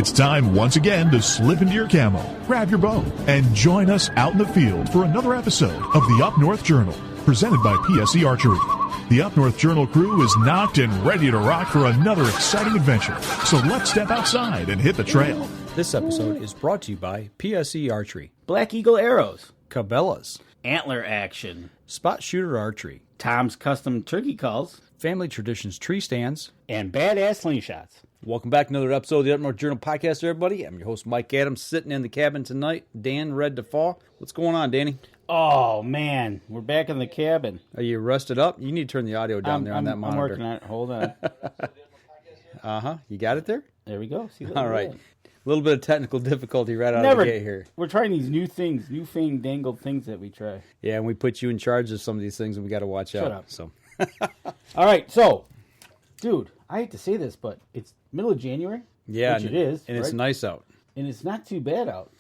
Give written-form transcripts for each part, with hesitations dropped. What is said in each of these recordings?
It's time once again to slip into your camo, grab your bow, and join us out in the field for another episode of the Up North Journal, presented by PSE Archery. The Up North Journal crew is knocked and ready to rock for another exciting adventure. So let's step outside and hit the trail. This episode is brought to you by PSE Archery, Black Eagle Arrows, Cabela's, Antler Action, Spot Shooter Archery, Tom's Custom Turkey Calls, Family Traditions Tree Stands, and Badass Slingshots. Welcome back to another episode of the Up North Journal podcast, everybody. I'm your host, Mike Adams, sitting in the cabin tonight. Dan, ready to fall. What's going on, Danny? Oh, man. We're back in the cabin. Are you rested up? You need to turn the audio down there on that monitor. I'm working on it. Hold on. Uh-huh. You got it there? There we go. See, all right. A little bit of technical difficulty right out of the gate here. We're trying these new things, new fandangled things that we try. Yeah, and we put you in charge of some of these things, and we got to watch out. Shut up. So. All right, so, dude, I hate to say this, but it's middle of January. Yeah, which it is, and right? It's nice out. And it's not too bad out.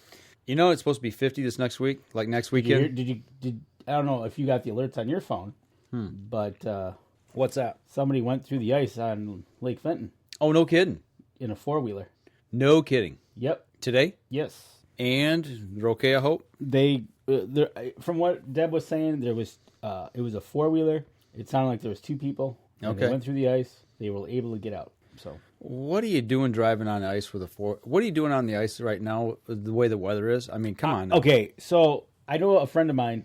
You know, it's supposed to be 50 this next week, like next weekend. Did I don't know if you got the alerts on your phone, but what's that? Somebody went through the ice on Lake Fenton. Oh, no kidding. In a four-wheeler. No kidding. Yep. Today? Yes. And they're okay, I hope? From what Deb was saying, it was a four-wheeler. It sounded like there was two people. Okay. They went through the ice. They were able to get out. So, what are you doing driving on the ice with a four? What are you doing on the ice right now? The way the weather is. I mean, come on. Okay, so I know a friend of mine,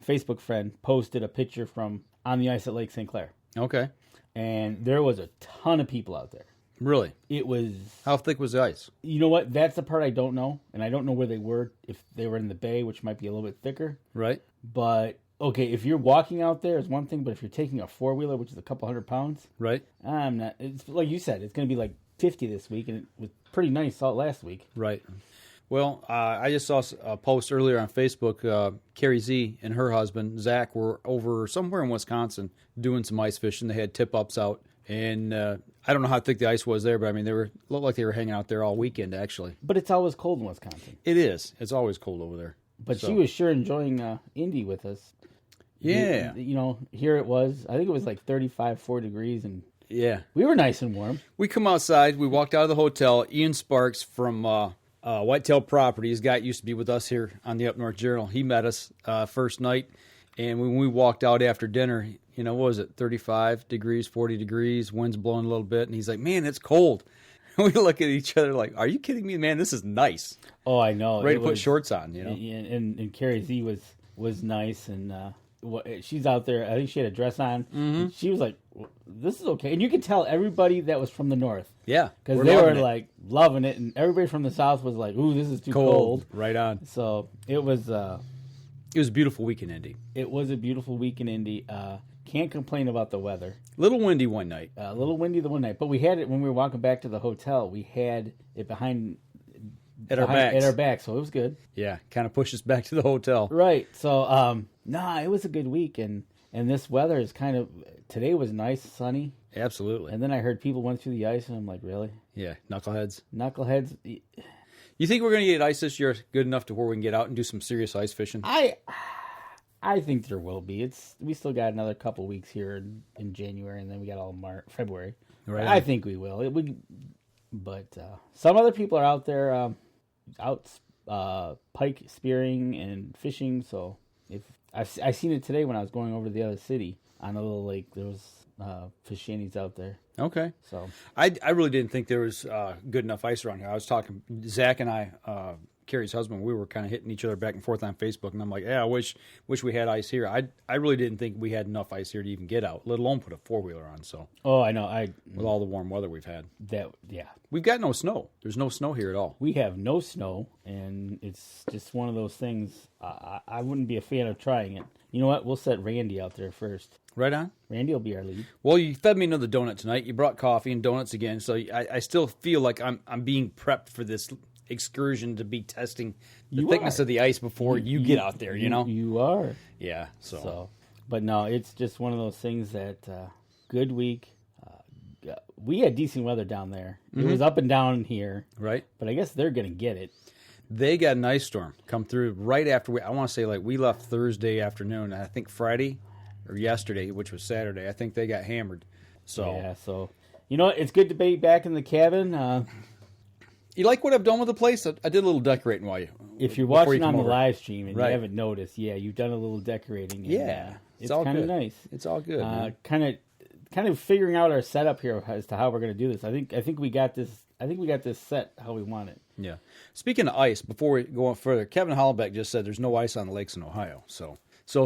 Facebook friend, posted a picture from on the ice at Lake St. Clair. Okay. And there was a ton of people out there. Really? It was. How thick was the ice? You know what? That's the part I don't know, and I don't know where they were. If they were in the bay, which might be a little bit thicker. Right. But. Okay, if you're walking out there, it's one thing, but if you're taking a four-wheeler, which is a couple 100 pounds, right? I'm not. It's like you said, it's going to be like 50 this week, and it was pretty nice out last week. Right. Well, I just saw a post earlier on Facebook. Carrie Z and her husband Zach were over somewhere in Wisconsin doing some ice fishing. They had tip-ups out, and I don't know how thick the ice was there, but I mean, looked like they were hanging out there all weekend, actually. But it's always cold in Wisconsin. It is. It's always cold over there. But she was sure enjoying Indy with us. Yeah. Here it was. I think it was like 35, 4 degrees. And yeah. We were nice and warm. We come outside. We walked out of the hotel. Ian Sparks from Whitetail Properties, guy that used to be with us here on the Up North Journal. He met us first night. And when we walked out after dinner, what was it, 35 degrees, 40 degrees, wind's blowing a little bit. And he's like, man, it's cold. We look at each other like, are you kidding me, man? This is nice. Oh, I know. Ready to put shorts on, And Carrie Z was nice, and she's out there. I think she had a dress on. Mm-hmm. She was like, this is okay. And you could tell everybody that was from the north. Yeah. Because they were like loving it, and everybody from the south was like, ooh, this is too cold. Right on. So it was a beautiful week in Indy. It was a beautiful week in Indy. Can't complain about the weather. A little windy one night. A little windy the one night. But we had it when we were walking back to the hotel. We had it behind our backs. At our back, so it was good. Yeah, kind of pushed us back to the hotel. Right. So, it was a good week. And this weather is today was nice, sunny. Absolutely. And then I heard people went through the ice, and I'm like, really? Yeah, knuckleheads. Knuckleheads. You think we're going to get ice this year good enough to where we can get out and do some serious ice fishing? I think there will be. We still got another couple weeks here in January, and then we got all February. Right. I think we will. But some other people are out there, pike spearing and fishing. So if I seen it today when I was going over to the other city on a little lake, there was fish shanties out there. Okay. So I really didn't think there was good enough ice around here. I was talking, Zach and I, Carrie's husband, we were kind of hitting each other back and forth on Facebook, and I'm like, yeah, I wish we had ice here. I really didn't think we had enough ice here to even get out, let alone put a four-wheeler on. So. Oh, I know. With all the warm weather we've had. Yeah. We've got no snow. There's no snow here at all. We have no snow, and it's just one of those things. I wouldn't be a fan of trying it. You know what? We'll set Randy out there first. Right on. Randy will be our lead. Well, you fed me another donut tonight. You brought coffee and donuts again, so I still feel like I'm being prepped for this excursion to be testing the thickness of the ice before you get out there, You are. Yeah, so. But no, it's just one of those things that, good week. We had decent weather down there. Mm-hmm. It was up and down here. Right. But I guess they're going to get it. They got an ice storm come through right after I want to say we left Thursday afternoon, and I think Friday or yesterday, which was Saturday, I think they got hammered. So yeah, so it's good to be back in the cabin. You like what I've done with the place? I did a little decorating while you. If you're watching on the over. live stream and Right. you haven't noticed, you've done a little decorating. And, Yeah, it's kind of nice. It's all good. man. Kind of figuring out our setup here as to how we're going to do this. I think we got this. I think we got this set how we want it. Yeah. Speaking of ice, before we go on further, Kevin Hollenbeck just said there's no ice on the lakes in Ohio. So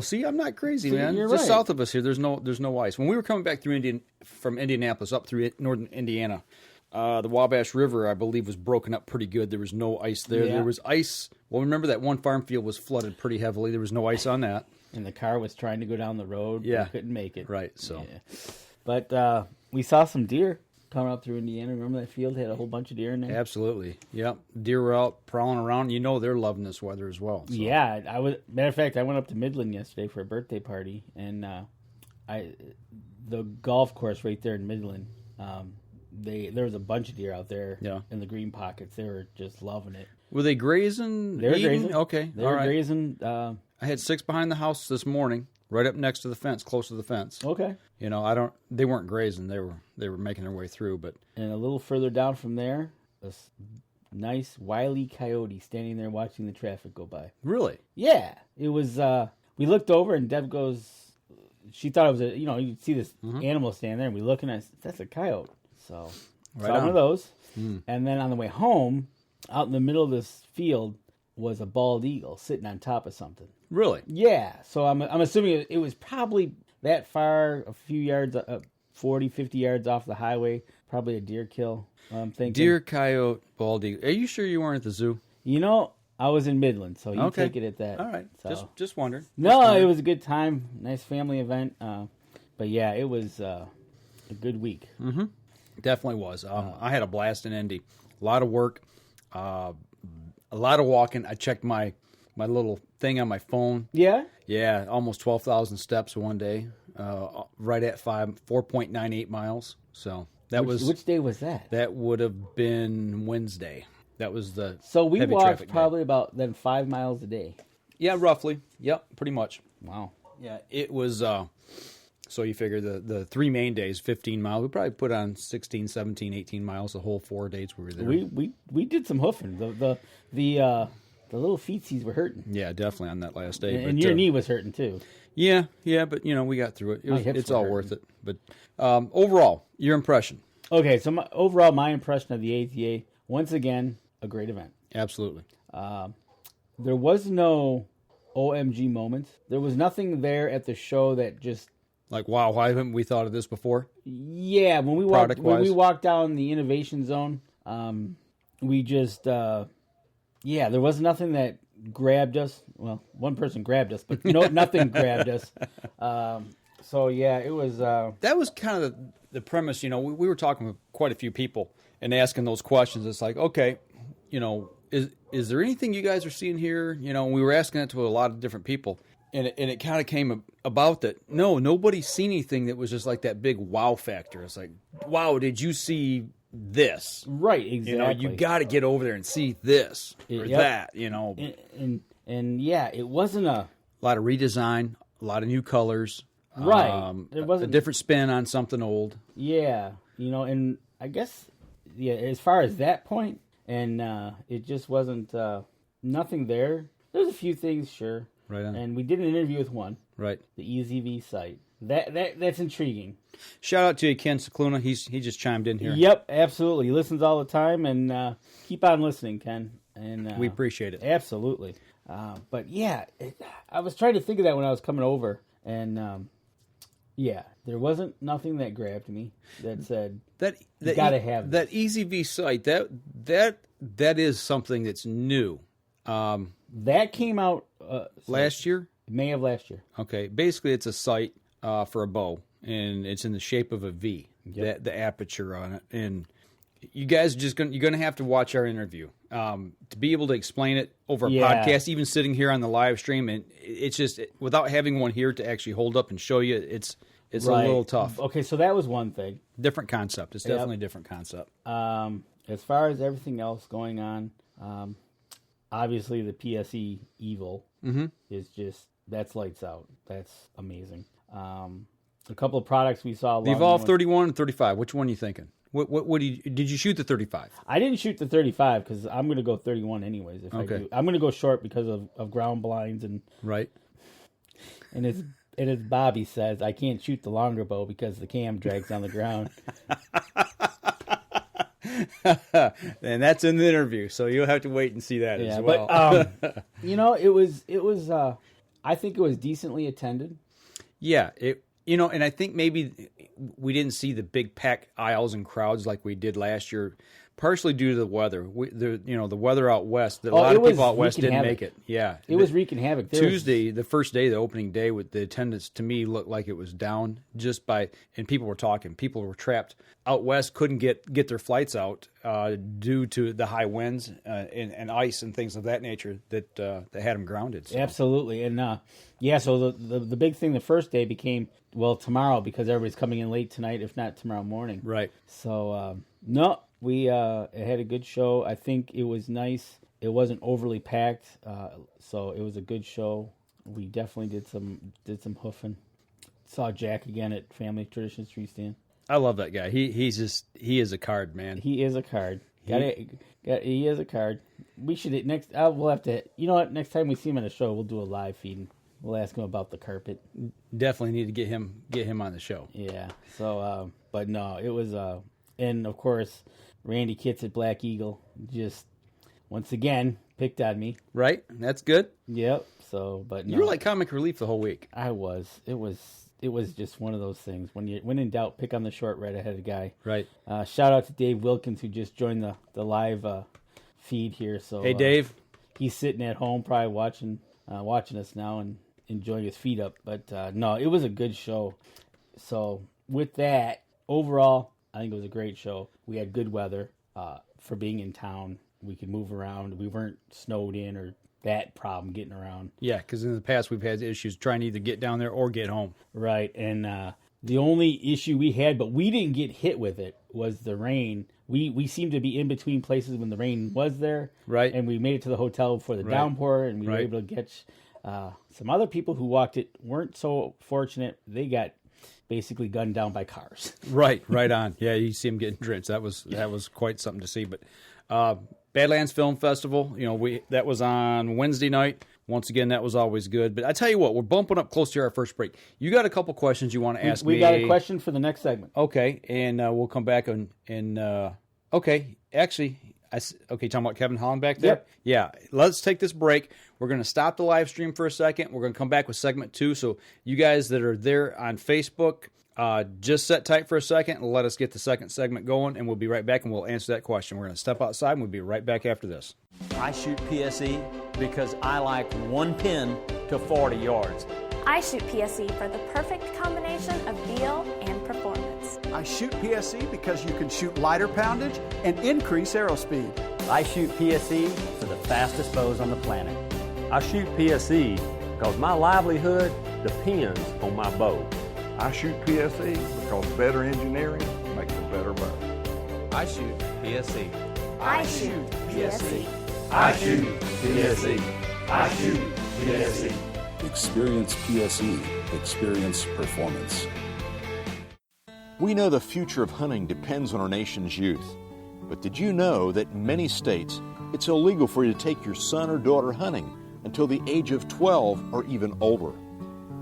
see, I'm not crazy, man. You're Just right. south of us here, there's no ice. When we were coming back through from Indianapolis up through northern Indiana, the Wabash River, I believe, was broken up pretty good. There was no ice there. Yeah. There was ice. Well, remember that one farm field was flooded pretty heavily. There was no ice on that. And the car was trying to go down the road, Yeah. but couldn't make it. Right. So Yeah. But we saw some deer coming up through Indiana. Remember that field had a whole bunch of deer in there? absolutely, yep. Deer were out prowling around. You know they're loving this weather as well. So. Yeah, matter of fact, I went up to Midland yesterday for a birthday party, and the golf course right there in Midland, there was a bunch of deer out there in the green pockets. They were just loving it. Were they grazing? They were eating? grazing. Okay, They all were right. grazing. I had 6 behind the house this morning, right up next to the fence, close to the fence. Okay. You know, they weren't grazing. They were making their way through, but And a little further down from there, this nice wily coyote standing there watching the traffic go by. really, Yeah, it was. We looked over and Deb goes. She thought it was you'd see this animal standing there, and we looking at that's a coyote. So Right saw on. one of those, and then on the way home, out in the middle of this field was a bald eagle sitting on top of something. really. Yeah, so I'm assuming it was probably that far, a few yards, 40, 50 yards off the highway, probably a deer kill. I'm thinking. Deer, coyote, bald eagle. Are you sure you weren't at the zoo? I was in Midland, so you Okay. take it at that. All right, So. just wondering. No, it was a good time. Nice family event. But yeah, it was a good week. Definitely was. I had a blast in Indy. A lot of work, a lot of walking. I checked my little thing on my phone. Yeah? Yeah, almost 12,000 steps one day, right at 4.98 miles. So Which day was that? that would have been Wednesday. That was the So we heavy walked traffic day. probably about 5 miles a day. Yeah, roughly. Yep, pretty much. Wow. Yeah, it was. So you figure the 3 main days, 15 miles. We probably put on 16, 17, 18 miles the whole 4 days we were there. We did some hoofing. The little feetsies were hurting. Yeah, definitely on that last day. And your knee was hurting too. Yeah, but we got through it. My hips It's were all hurting. worth it. But overall, your impression? Okay, so my impression of the ATA, once again, a great event. Absolutely. There was no OMG moments. There was nothing there at the show that just Like, wow, why haven't we thought of this before? when we walked down the innovation zone, we just there was nothing that grabbed us. Well, one person grabbed us, but nothing grabbed us. So yeah, it was. That was kind of the premise. We were talking with quite a few people and asking those questions. It's like, okay, is there anything you guys are seeing here? We were asking it to a lot of different people. And it kind of came about that, no, nobody's seen anything that was just like that big wow factor. It's like, wow, did you see this? Right, exactly. You got to get over there and see this or Yep. that, And yeah, it wasn't a lot of redesign, a lot of new colors. Right. There wasn't a different spin on something old. Yeah, and I guess as far as that point, and it just wasn't nothing there. There's a few things, sure. Right on. And we did an interview with one. Right. The EZV site. That's intriguing. Shout out to you, Ken Cicluna. He just chimed in here. Yep, absolutely. He listens all the time, and keep on listening, Ken. And We appreciate it. Absolutely. But yeah, I was trying to think of that when I was coming over, and there wasn't nothing that grabbed me that said you gotta have that EZV site. That is something that's new. That came out Last year. May of last year. Okay, basically it's a sight for a bow, and it's in the shape of a V. Yep. The aperture on it, and you guys you're gonna have to watch our interview to be able to explain it over a podcast. Even sitting here on the live stream, and it's just without having one here to actually hold up and show you, it's Right. a little tough. Okay, so that was one thing. Different concept. It's definitely a different concept. As far as everything else going on, obviously the PSE Evil is just, that's lights out. That's amazing. A couple of products we saw. The Evolve 31 and 35. Which one are you thinking? What did you shoot the 35? I didn't shoot the 35 because I'm going to go 31 anyways. If I do, I'm going to go short because of ground blinds and right. And as Bobby says, I can't shoot the longer bow because the cam drags on the ground. And that's in the interview, so you'll have to wait and see that as well. But it was. I think it was decently attended. Yeah, and I think maybe we didn't see the big pack aisles and crowds like we did last year, partially due to the weather. The weather out west. A lot of people out west didn't make it. Yeah, it was wreaking havoc. Tuesday, the first day, the opening day, with the attendance to me looked like it was down and people were talking. People were trapped out west, couldn't get their flights out due to the high winds and ice and things of that nature that had them grounded. So. Absolutely, and so the big thing the first day became tomorrow because everybody's coming in late tonight, if not tomorrow morning. Right. So we had a good show. I think it was nice. It wasn't overly packed, so it was a good show. We definitely did some hoofing. Saw Jack again at Family Tradition Street Stand. I love that guy. He is a card, man. He is a card. He is a card. We should we'll have to. You know what? Next time we see him at a show, we'll do a live feed. We'll ask him about the carpet. Definitely need to get him on the show. Yeah. So, but no, it was. And of course, Randy Kitts at Black Eagle just once again picked on me. Right. That's good. Yep. So, but no. You were like comic relief the whole week. I was. It was just one of those things. When in doubt, pick on the short red-headed guy. Right. Shout out to Dave Wilkins, who just joined the live feed here. So hey, Dave. He's sitting at home probably watching us now and enjoying his feet up. But no, it was a good show. So with that, overall, I think it was a great show. We had good weather for being in town. We could move around. We weren't snowed in or that problem getting around. Yeah, because in the past we've had issues trying to either get down there or get home. Right, and the only issue we had, but we didn't get hit with it, was the rain. We seemed to be in between places when the rain was there. Right. And we made it to the hotel before the downpour, and we were able to catch some other people who walked it weren't so fortunate. They got basically gunned down by cars. Right on. Yeah, you see them getting drenched. That was quite something to see. But Badlands Film Festival, that was on Wednesday night. Once again, that was always good. But I tell you what, we're bumping up close to our first break. You got a couple questions you want to ask me? We got a question for the next segment. Okay, and we'll come back and okay, actually, talking about Kevin Holland back there? Yep. Yeah, let's take this break. We're going to stop the live stream for a second. We're going to come back with segment 2. So you guys that are there on Facebook, just sit tight for a second and let us get the second segment going, and we'll be right back and we'll answer that question. We're going to step outside and we'll be right back after this. I shoot PSE because I like one pin to 40 yards. I shoot PSE for the perfect combination of feel and performance. I shoot PSE because you can shoot lighter poundage and increase arrow speed. I shoot PSE for the fastest bows on the planet. I shoot PSE because my livelihood depends on my bow. I shoot PSE because better engineering makes a better bow. I shoot PSE. I shoot PSE. I shoot PSE. I shoot PSE. Experience PSE. Experience performance. We know the future of hunting depends on our nation's youth. But did you know that in many states, it's illegal for you to take your son or daughter hunting until the age of 12 or even older?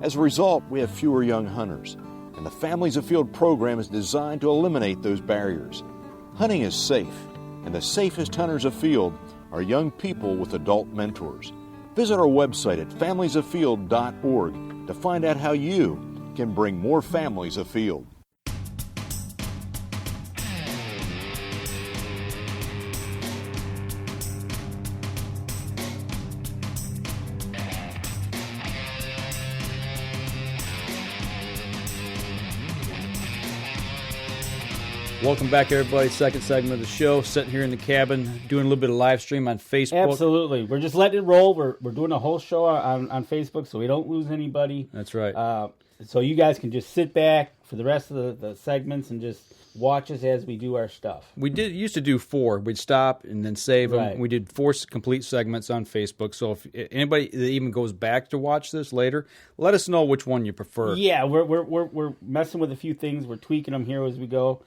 As a result, we have fewer young hunters, and the Families Afield program is designed to eliminate those barriers. Hunting is safe, and the safest hunters afield are young people with adult mentors. Visit our website at familiesafield.org to find out how you can bring more families afield. Welcome back, everybody. Second segment of the show. Sitting here in the cabin, doing a little bit of live stream on Facebook. Absolutely. We're just letting it roll. We're doing a whole show on Facebook, so we don't lose anybody. That's right. So you guys can just sit back for the rest of the segments and just watch us as we do our stuff. We used to do 4. We'd stop and then save them. Right. We did 4 complete segments on Facebook. So if anybody that even goes back to watch this later, let us know which one you prefer. Yeah, we're messing with a few things. We're tweaking them here as we go.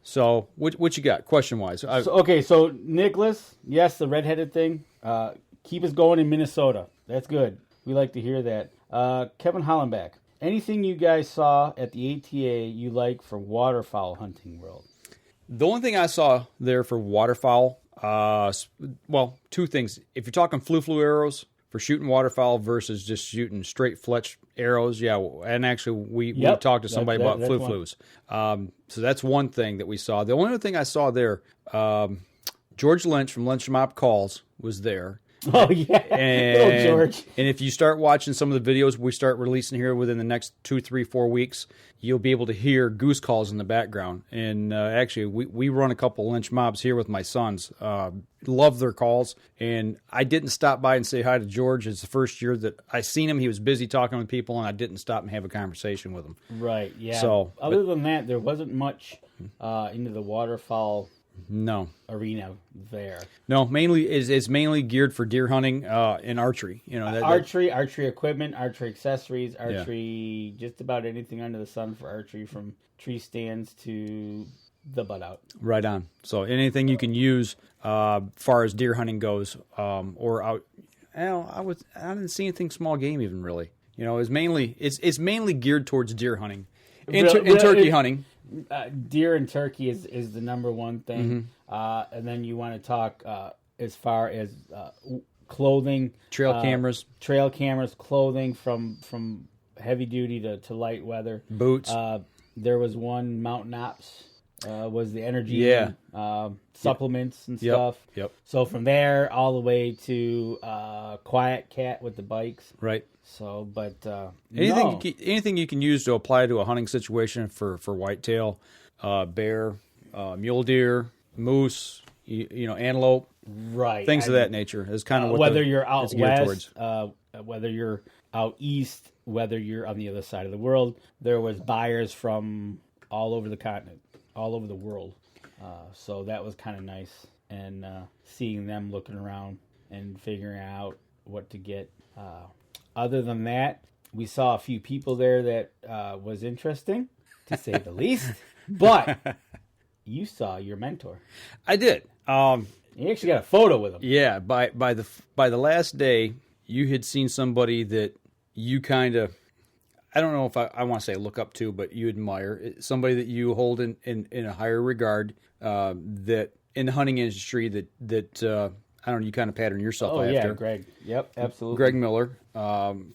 So what you got question wise? So Nicholas, yes, the redheaded thing. Keep us going in Minnesota. That's good. We like to hear that. Kevin Hollenbach, anything you guys saw at the ATA you like for waterfowl hunting world? The only thing I saw there for waterfowl, well, two things. If you're talking flu arrows for shooting waterfowl versus just shooting straight fletch arrows, yeah, and actually we talked to somebody about flus. So that's one thing that we saw. The only other thing I saw there, George Lynch from Lynch Mop Calls was there. Oh, yeah. Little George. And if you start watching some of the videos we start releasing here within the next 2, 3, 4 weeks, you'll be able to hear goose calls in the background. And actually, we run a couple lynch mobs here with my sons. Love their calls. And I didn't stop by and say hi to George. It's the first year that I seen him. He was busy talking with people, and I didn't stop and have a conversation with him. Right, yeah. So, other than that, there wasn't much into the waterfowl arena there. No, mainly is mainly geared for deer hunting and archery. Archery equipment, archery accessories, archery, just about anything under the sun for archery, from tree stands to the butt out. Right on. So anything you can use far as deer hunting goes, or out. I didn't see anything small game even really. It's mainly geared towards deer hunting and turkey hunting. Deer and turkey is the number one thing, and then you want to talk as far as clothing, trail cameras, clothing from heavy duty to light weather, boots. There was one Mountain Ops was the energy supplements and stuff. Yep. So from there all the way to Quiet Cat with the bikes. Right. So, but anything you can use to apply to a hunting situation for whitetail, bear, mule deer, moose, antelope, right? Things of that nature is kind of what whether you're out west, whether you're out east, whether you're on the other side of the world. There was buyers from all over the continent, all over the world. So that was kind of nice, and seeing them looking around and figuring out what to get. Other than that, we saw a few people there that was interesting, to say the least. But you saw your mentor. I did. You actually got a photo with him. Yeah. By the last day, you had seen somebody that you kind of, I don't know if I want to say look up to, but you admire. Somebody that you hold in a higher regard, that in the hunting industry that I don't know, you kind of pattern yourself after. Yeah, Greg. Yep, absolutely. Greg Miller,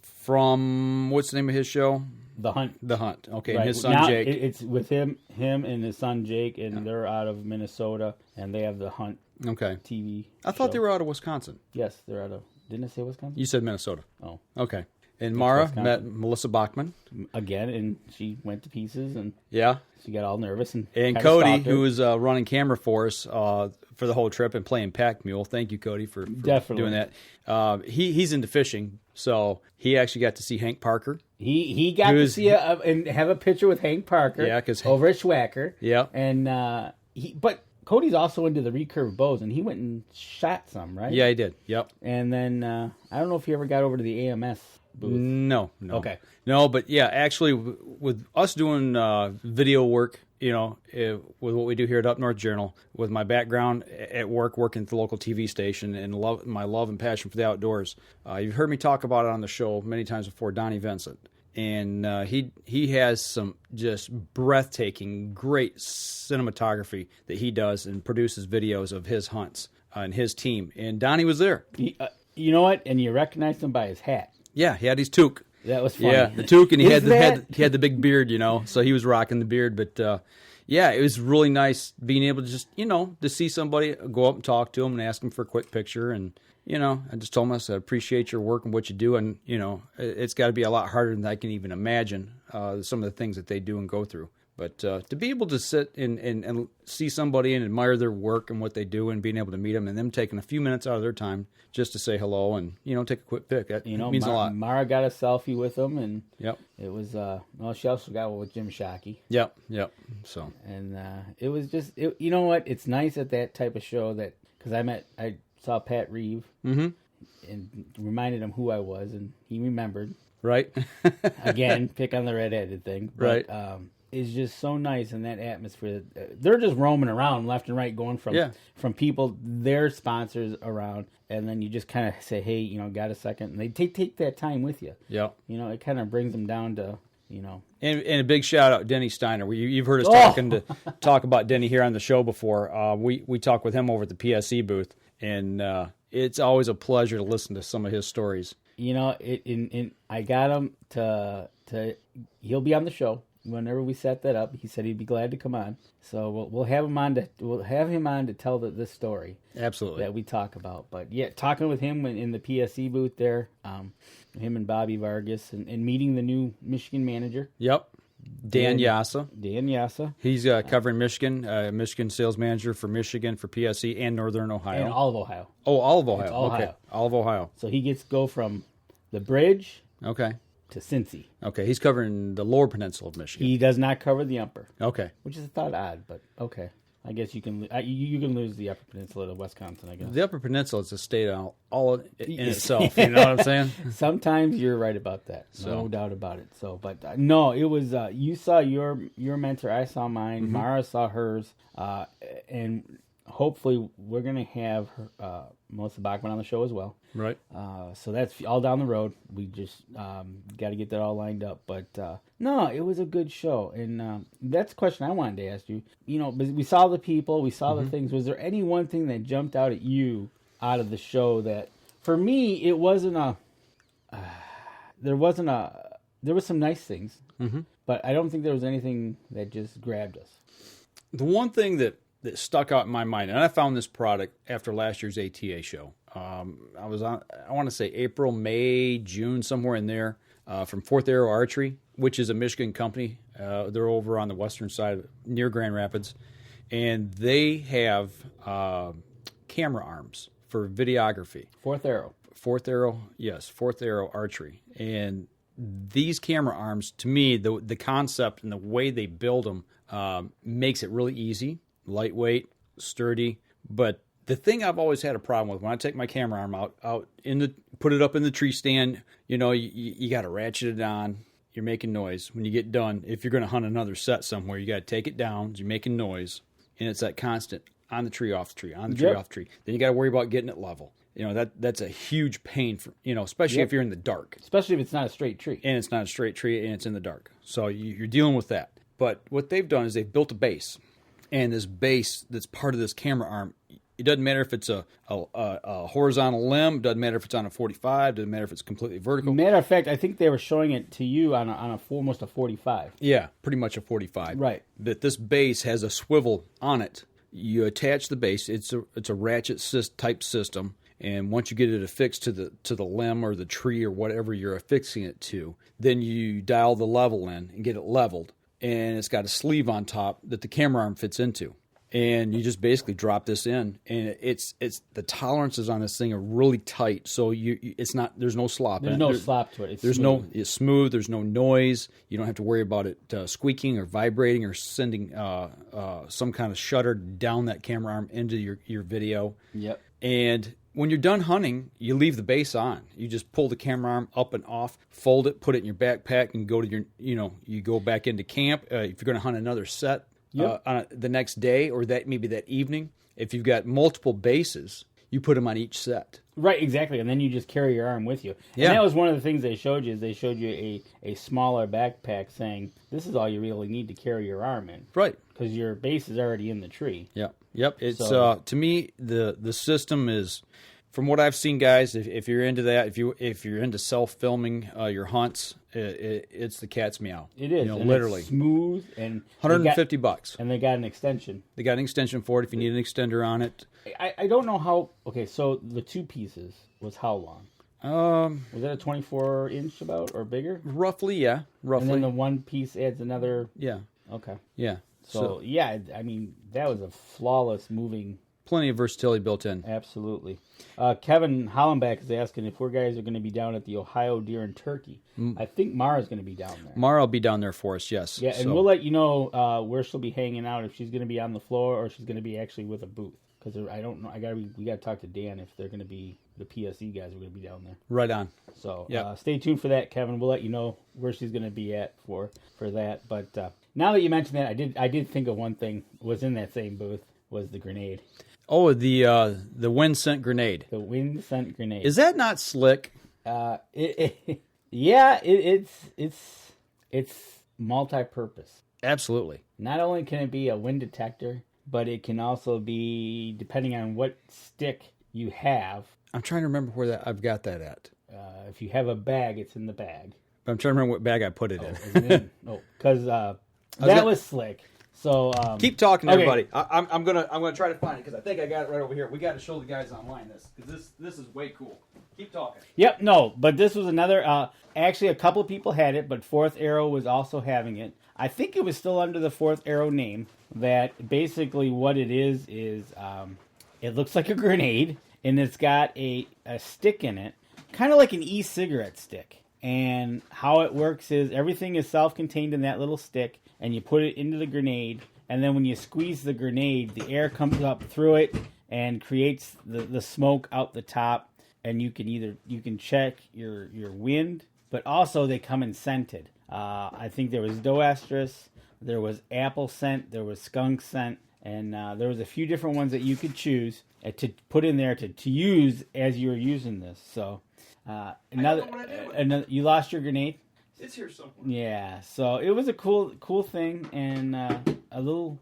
from, what's the name of his show? The Hunt. The Hunt. Okay, right. And his son Jake. It's with him and his son Jake, and they're out of Minnesota, and they have the Hunt TV I thought they were out of Wisconsin. Yes, they're out of, didn't I say Wisconsin? You said Minnesota. Oh. Okay. And Mara met Melissa Bachman. Again, and she went to pieces, and she got all nervous. And Cody, who was running camera for us for the whole trip and playing pack mule. Thank you, Cody, for doing that. He's into fishing, so he actually got to see Hank Parker. He got to see and have a picture with Hank Parker over at Schwacker. Yeah. And but Cody's also into the recurve bows, and he went and shot some, right? Yeah, he did. Yep. And then I don't know if he ever got over to the AMS booth. No. Okay. No, but yeah, actually, with us doing video work, with what we do here at Up North Journal, with my background at work, working at the local TV station, and my love and passion for the outdoors, you've heard me talk about it on the show many times before, Donnie Vincent. And he has some just breathtaking, great cinematography that he does and produces videos of his hunts and his team. And Donnie was there. You know what? And you recognized him by his hat. Yeah, he had his toque. That was funny. Yeah, the toque, and he had the big beard, so he was rocking the beard. But yeah, it was really nice being able to just to see somebody, go up and talk to him and ask him for a quick picture. And I just told him, I said, I appreciate your work and what you do, and it's got to be a lot harder than I can even imagine some of the things that they do and go through. But to be able to sit and see somebody and admire their work and what they do, and being able to meet them, and them taking a few minutes out of their time just to say hello and take a quick pic, that means a lot. Mara got a selfie with them, and it was she also got one with Jim Shockey. Yep. So and it was just you know what? It's nice at that type of show that because I saw Pat Reeve and reminded him who I was, and he remembered. Right. Again, pick on the redheaded thing. But, right. is just so nice in that atmosphere. They're just roaming around left and right, going from people, their sponsors around, and then you just kind of say, hey, got a second? And they take that time with you. Yeah. It kind of brings them down to, And a big shout out, Denny Steiner. You've heard us talk about Denny here on the show before. We talk with him over at the PSE booth, and it's always a pleasure to listen to some of his stories. I got him to he'll be on the show whenever we set that up. He said he'd be glad to come on, so we'll have him on to tell this story. Absolutely, that we talk about. But yeah, talking with him in the PSE booth there, him and Bobby Vargas, and meeting the new Michigan manager. Yep. Dan Yassa. He's covering Michigan, Michigan sales manager for Michigan, for PSE, and Northern Ohio. And all of Ohio. Oh, all of Ohio. It's Ohio. Okay. All of Ohio. So he gets to go from the bridge to Cincy. Okay, he's covering the lower peninsula of Michigan. He does not cover the upper. Okay. Which is thought odd, but okay. I guess you can lose the upper peninsula to Wisconsin, I guess. The upper peninsula is a state all in itself, you know what I'm saying? Sometimes you're right about that. No doubt about it. So, but no, it was you saw your mentor, I saw mine, Mm-hmm. Mara saw hers, and hopefully we're going to have Melissa Bachman on the show as well. Right. So that's all down the road. We just got to get that all lined up. But no, it was a good show. And that's the question I wanted to ask you. We saw the people, we saw the things. Was there any one thing that jumped out at you out of the show that, for me, it wasn't there was some nice things, but I don't think there was anything that just grabbed us. The one thing that stuck out in my mind, and I found this product after last year's ATA show. I was on, I want to say April, May, June, somewhere in there, from Fourth Arrow Archery, which is a Michigan company. They're over on the western side near Grand Rapids, and they have camera arms for videography. Fourth Arrow, yes, Fourth Arrow Archery. And these camera arms, to me, the concept and the way they build them makes it really easy, lightweight, sturdy. But the thing I've always had a problem with, when I take my camera arm out put it up in the tree stand, you got to ratchet it on. You're making noise. When you get done, if you're going to hunt another set somewhere, you got to take it down. You're making noise, and it's that constant on the tree, off the tree, on the tree, off the tree. Then you got to worry about getting it level. That's a huge pain for especially if you're in the dark. Especially if it's not a straight tree. And it's not a straight tree, and it's in the dark. So you're dealing with that. But what they've done is they've built a base, and this base that's part of this camera arm. It doesn't matter if it's a horizontal limb. Doesn't matter if it's on a 45. Doesn't matter if it's completely vertical. Matter of fact, I think they were showing it to you on almost a 45. Yeah, pretty much a 45. Right. That this base has a swivel on it. You attach the base. It's a ratchet type system, and once you get it affixed to the limb or the tree or whatever you're affixing it to, then you dial the level in and get it leveled. And it's got a sleeve on top that the camera arm fits into. And you just basically drop this in, and it's the tolerances on this thing are really tight. So there's no slop. There's no slop to it. It's smooth. There's no noise. You don't have to worry about it squeaking or vibrating or sending some kind of shutter down that camera arm into your video. Yep. And when you're done hunting, you leave the base on. You just pull the camera arm up and off, fold it, put it in your backpack, and go to you go back into camp. If you're going to hunt another set. Yep. On the next day or maybe that evening, if you've got multiple bases, you put them on each set. Right, exactly, and then you just carry your arm with you. And that was one of the things they showed you. Is they showed you a smaller backpack, saying this is all you really need to carry your arm in. Right, because your base is already in the tree. Yep. It's to me the system is. From what I've seen, guys, if you're into that, if you're into self-filming your hunts, it's the cat's meow. It is, and literally it's smooth and $150. And they got an extension. They got an extension for it if you need an extender on it. I don't know how. Okay, so the two pieces was how long? Was that a 24-inch about or bigger? Roughly, yeah. Roughly. And then the one piece adds another. Yeah. Okay. Yeah. So yeah, I mean that was a flawless moving. Plenty of versatility built in. Absolutely. Kevin Hollenbach is asking if we're guys are going to be down at the Ohio Deer and Turkey. I think Mara's going to be down there. Mara will be down there for us, yes. Yeah, and we'll let you know where she'll be hanging out, if she's going to be on the floor or she's going to be actually with a booth. Because I don't know. We got to talk to Dan if they're going to be the PSE guys are going to be down there. Right on. So stay tuned for that, Kevin. We'll let you know where she's going to be at for that. But Now that you mentioned that, I did think of one thing was in that same booth was the grenade. Oh, the wind scent grenade. The wind scent grenade. Is that not slick? It's multi-purpose. Absolutely. Not only can it be a wind detector, but it can also be, depending on what stick you have. I'm trying to remember where I've got that at. If you have a bag, it's in the bag. But I'm trying to remember what bag I put it in. Because that was slick. So keep talking, everybody. I'm gonna try to find it because I think I got it right over here. We got to show the guys online because this is way cool. Keep talking. Yep, no, but this was another. Actually, a couple people had it, but Fourth Arrow was also having it. I think it was still under the Fourth Arrow name. That basically what it is it looks like a grenade, and it's got a stick in it, kind of like an e-cigarette stick. And how it works is everything is self-contained in that little stick, and you put it into the grenade, and then when you squeeze the grenade, the air comes up through it and creates the smoke out the top, and you can check your wind, but also they come in scented. I think there was doe estrus, there was apple scent, there was skunk scent, and there was a few different ones that you could choose to put in there to use as you were using this. So another you lost your grenade? It's here somewhere. Yeah, so it was a cool thing, and a little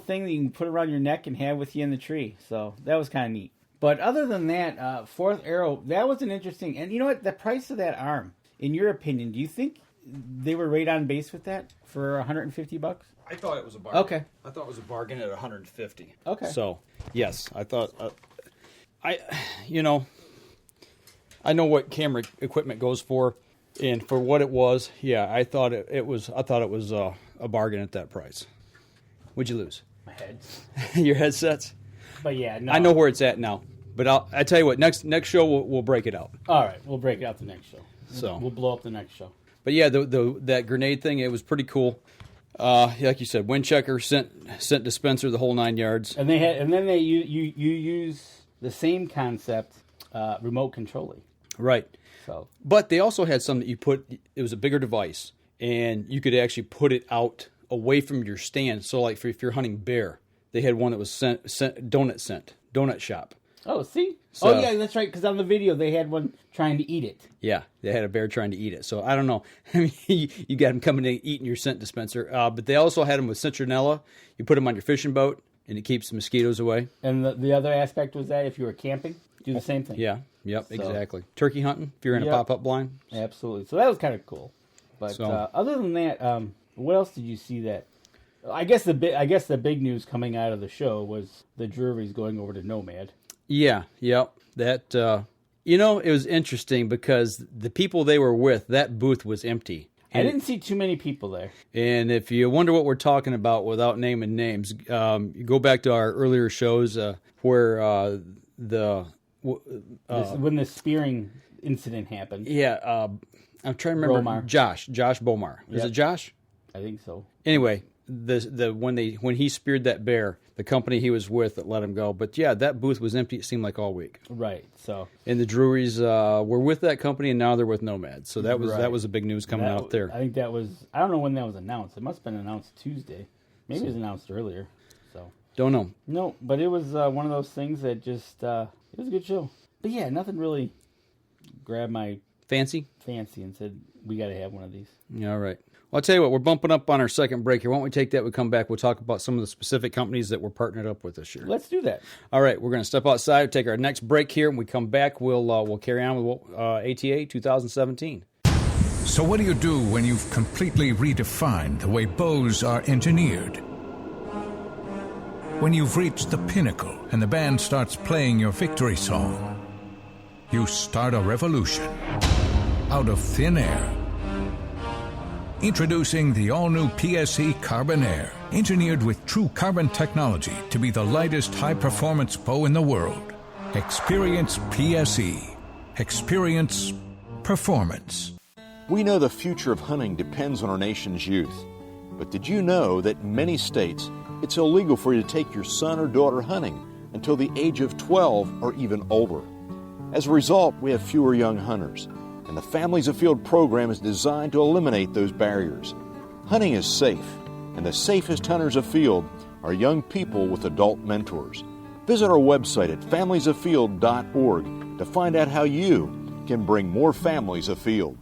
thing that you can put around your neck and have with you in the tree. So that was kind of neat. But other than that, Fourth Arrow, that was an interesting. And you know what? The price of that arm, in your opinion, do you think they were right on base with that for $150? I thought it was a bargain. Okay. I thought it was a bargain at $150. Okay. So yes, I thought I know what camera equipment goes for. And for what it was, yeah, I thought it was a bargain at that price. What'd you lose? My head. Your headsets? But yeah, no. I know where it's at now. But I tell you what, next show we'll break it out. All right, we'll break it out the next show. So we'll blow up the next show. But yeah, that grenade thing, it was pretty cool. Like you said, wind checker, scent dispenser, the whole 9 yards. And you use the same concept, remote controlling. Right. So, but they also had some that you put. It was a bigger device, and you could actually put it out away from your stand. So, like if you're hunting bear, they had one that was donut shop. Oh, see? So, oh, yeah, that's right. Because on the video they had one trying to eat it. Yeah, they had a bear trying to eat it. So I don't know. I mean, you got them coming in eating your scent dispenser. But they also had them with citronella. You put them on your fishing boat, and it keeps the mosquitoes away. And the other aspect was that if you were camping, do the same thing. Yeah. Yep, so, exactly. Turkey hunting, if you're in a pop-up blind. Absolutely. So that was kind of cool. But other than that, what else did you see that? I guess the big news coming out of the show was the Drury's going over to Nomad. Yeah, yep. That it was interesting because the people they were with, that booth was empty. I didn't see too many people there. And if you wonder what we're talking about without naming names, you go back to our earlier shows where when the spearing incident happened. Yeah, I'm trying to remember. Bomar. Josh Bomar. Is it Josh? I think so. Anyway, when he speared that bear, the company he was with that let him go. But yeah, that booth was empty. It seemed like all week. Right. So. And the Drury's were with that company, and now they're with Nomad. So that was a big news coming out there. I think that was. I don't know when that was announced. It must have been announced Tuesday. Maybe it was announced earlier. So. Don't know. No, but it was one of those things that just. It was a good show. But yeah, nothing really grabbed my fancy and said, we got to have one of these. Yeah, all right. Well, I'll tell you what, we're bumping up on our second break here. Why don't we take that? We come back, we'll talk about some of the specific companies that we're partnered up with this year. Let's do that. All right, we're going to step outside, take our next break here. When we come back, we'll carry on with ATA 2017. So what do you do when you've completely redefined the way bows are engineered? When you've reached the pinnacle and the band starts playing your victory song, you start a revolution out of thin air. Introducing the all-new PSE Carbon Air, engineered with true carbon technology to be the lightest high-performance bow in the world. Experience PSE. Experience performance. We know the future of hunting depends on our nation's youth. But did you know that in many states, it's illegal for you to take your son or daughter hunting until the age of 12 or even older? As a result, we have fewer young hunters, and the Families Afield program is designed to eliminate those barriers. Hunting is safe, and the safest hunters afield are young people with adult mentors. Visit our website at familiesafield.org to find out how you can bring more families afield.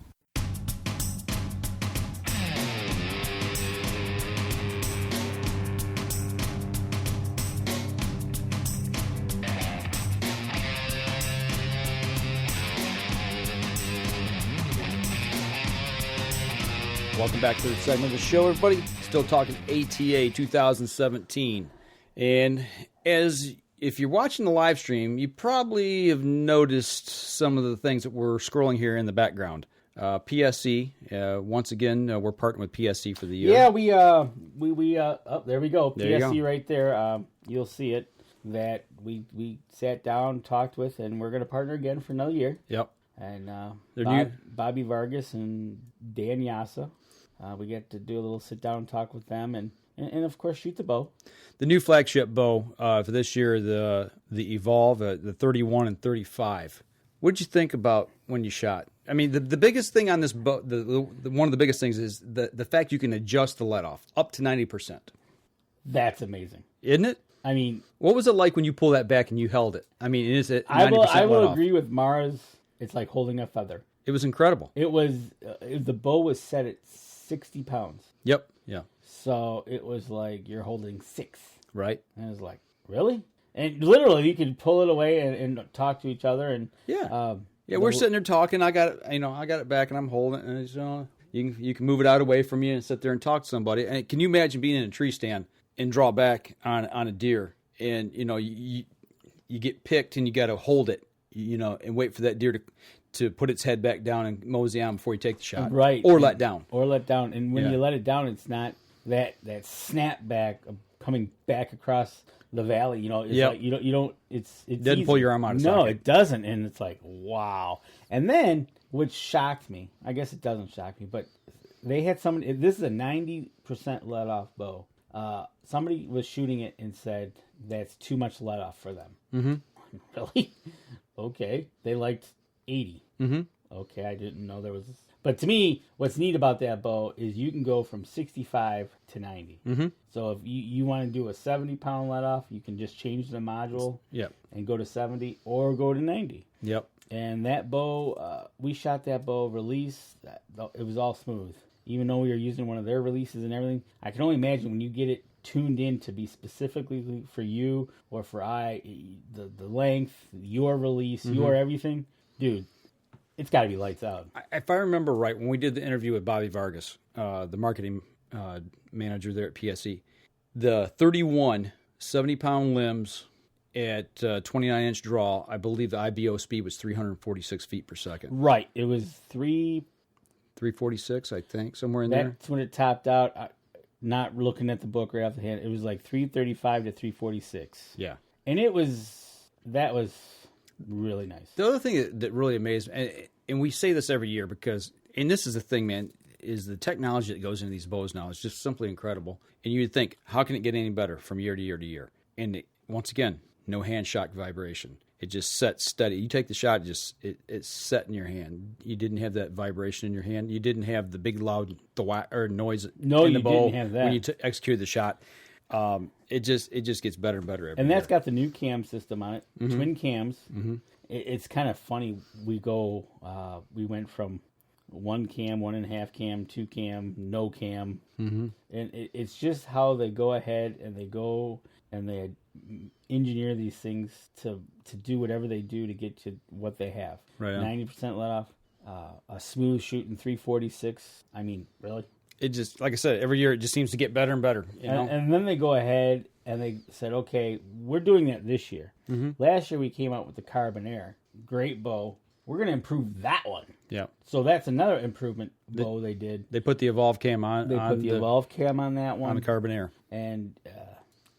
Welcome back to the segment of the show, everybody. Still talking ATA 2017. And if you're watching the live stream, you probably have noticed some of the things that we're scrolling here in the background. PSE, once again, we're partnering with PSE for the year. Yeah, we there we go. There PSE right there. You'll see it. That we sat down, talked with, and we're going to partner again for another year. Yep. And new. Bobby Vargas and Dan Yasa. We get to do a little sit down and talk with them, and of course shoot the bow. The new flagship bow for this year, the Evolve, the 31 and 35. What did you think about when you shot? I mean, the biggest thing on this bow, one of the biggest things is the fact you can adjust the let off up to 90%. That's amazing, isn't it? I mean, what was it like when you pull that back and you held it? I mean, is it 90% I will agree with Mara's. It's like holding a feather. It was incredible. It was the bow was set at 60 pounds. Yep. Yeah. So it was like you're holding 6. Right. And it was like, really? And literally, you could pull it away and talk to each other. And we're sitting there talking. I got it back, and I'm holding it. And it's, you can move it out away from you and sit there and talk to somebody. And can you imagine being in a tree stand and draw back on a deer, and you get picked and you got to hold it, and wait for that deer to put its head back down and mosey on before you take the shot. Right. Or let down. And when you let it down, it's not that snap back of coming back across the valley. It's like you don't it's doesn't easy. pull your arm out of No, socket. it doesn't. And it's like, wow. And then, which shocked me, I guess it doesn't shock me, but they had somebody, this is a 90% let off bow. Somebody was shooting it and said that's too much let off for them. Mm-hmm. Really? Okay. They liked 80. Mm-hmm. Okay, I didn't know there was. But to me, what's neat about that bow is you can go from 65 to 90. Mm-hmm. So if you want to do a 70-pound let off, you can just change the module. Yep. And go to 70 or go to 90. Yep. And that bow, we shot that bow release. It was all smooth. Even though we were using one of their releases and everything, I can only imagine when you get it tuned in to be specifically for you or for the length, your release, your everything, dude, it's got to be lights out. If I remember right, when we did the interview with Bobby Vargas, the marketing manager there at PSE, the 31 70-pound limbs at 29-inch draw, I believe the IBO speed was 346 feet per second. Right. It was 346, I think, somewhere in there. That's when it topped out. Not looking at the book right off the hand, it was like 335 to 346. Yeah. And that was really nice. The other thing that really amazed me, and we say this every year because, and this is the thing, man, is the technology that goes into these bows now is just simply incredible. And you would think, how can it get any better from year to year to year? And once again, no hand shock vibration. It just sets steady. You take the shot, it's set in your hand. You didn't have that vibration in your hand. You didn't have the big loud noise in the bow didn't have that. when you executed the shot. It just gets better and better every And that's year. got the new cam system on it, twin cams. Mm-hmm. It's kind of funny. We went from 1 cam, 1.5 cam, 2 cam, no cam, and it's just how they go ahead and they engineer these things to do whatever they do to get to what they have. Right on. 90% let off, a smooth shooting 346. I mean, really? It just, like I said, every year it just seems to get better and better. And then they go ahead and they said, okay, we're doing that this year. Mm-hmm. Last year we came out with the Carbon Air. Great bow. We're going to improve that one. Yeah. So that's another improvement bow they did. They put the Evolve cam on. They put the Evolve cam on that one. On the Carbon Air. And,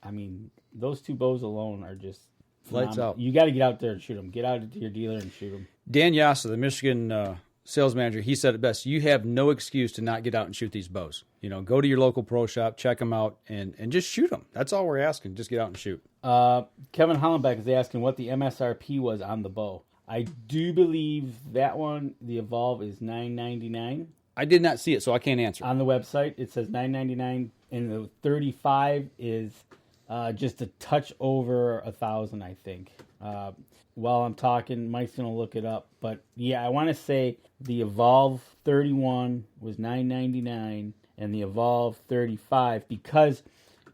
I mean, those two bows alone are just phenomenal. Lights out. You got to get out there and shoot them. Get out to your dealer and shoot them. Dan Yasa, the Michigan sales manager, he said it best. You have no excuse to not get out and shoot these bows. Go to your local pro shop, check them out, and just shoot them. That's all we're asking. Just get out and shoot. Kevin Hollenbeck is asking what the MSRP was on the bow. I do believe that one, the Evolve, is $999. I did not see it, so I can't answer. On the website, it says $999, and the 35 is just a touch over $1,000, I think. While I'm talking, Mike's going to look it up. But, yeah, I want to say the Evolve 31 was $999, and the Evolve 35, because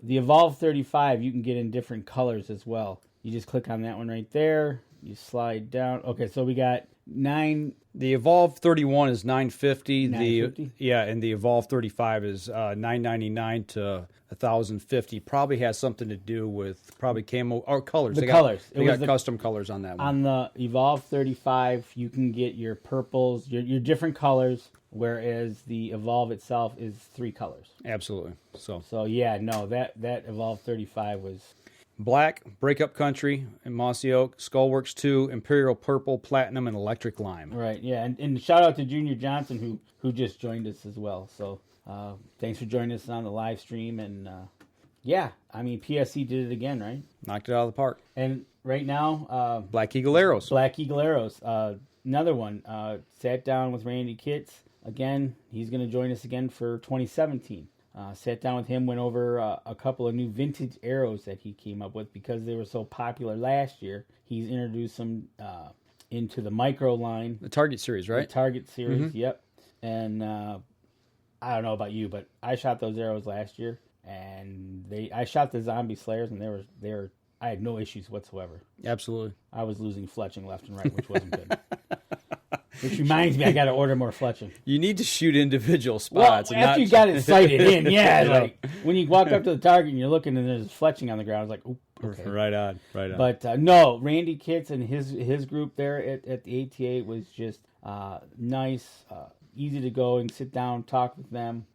the Evolve 35 you can get in different colors as well. You just click on that one right there. You slide down. Okay, so we got The Evolve 31 is $950. $950? And the Evolve 35 is $999 to $1,050. Probably has something to do with camo or colors. The colors. They got custom colors on that one. On the Evolve 35, you can get your purples, your different colors, whereas the Evolve itself is 3 colors. Absolutely. So yeah, no, that Evolve 35 was Black, Breakup Country, and Mossy Oak, Skullworks 2, Imperial Purple, Platinum, and Electric Lime. Right, yeah. And shout out to Junior Johnson who just joined us as well. So thanks for joining us on the live stream. And yeah, I mean, PSC did it again, right? Knocked it out of the park. And right now... Black Eagle Arrows. Black Eagle Arrows. Another one. Sat down with Randy Kitts. Again, he's going to join us again for 2017. Sat down with him, went over a couple of new vintage arrows that he came up with because they were so popular last year. He's introduced them into the micro line. The Target series, right? The Target series, yep. And I don't know about you, but I shot those arrows last year, and I shot the Zombie Slayers, and they were I had no issues whatsoever. Absolutely. I was losing fletching left and right, which wasn't good. Which reminds me, I got to order more fletching. You need to shoot individual spots. Well, after you got it sighted in, like when you walk up to the target and you're looking and there's fletching on the ground, it's like, oop, okay. Right on. But no, Randy Kitts and his group there at the ATA was just nice, easy to go and sit down, talk with them.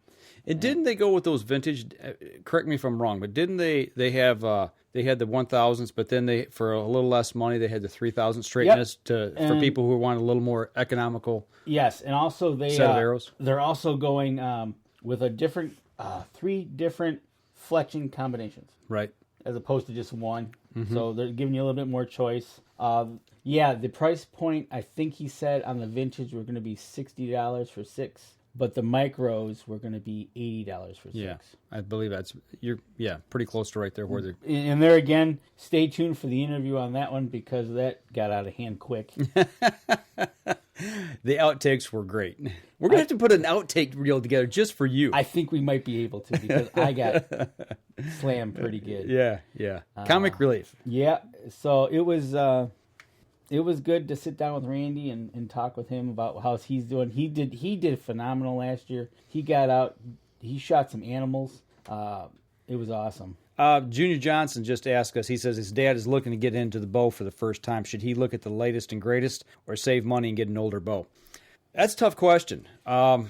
And didn't they go with those vintage? Correct me if I'm wrong, but didn't they have they had the 1000s, but then they for a little less money they had the 3000 straightness for people who want a little more economical. Yes, and also they set of arrows. They're also going with a different 3 different fletching combinations, right? As opposed to just one. Mm-hmm. So they're giving you a little bit more choice. The price point I think he said on the vintage were going to be $60 for 6. But the micros were going to be $80 for 6. Yeah, I believe you're pretty close to right there where they're. And there again, stay tuned for the interview on that one because that got out of hand quick. The outtakes were great. We're going to have to put an outtake reel together just for you. I think we might be able to because I got slammed pretty good. Yeah. Comic relief. Yeah, so it was good to sit down with Randy and talk with him about how he's doing. He did phenomenal last year. He got out. He shot some animals. It was awesome. Junior Johnson just asked us, he says his dad is looking to get into the bow for the first time. Should he look at the latest and greatest or save money and get an older bow? That's a tough question. For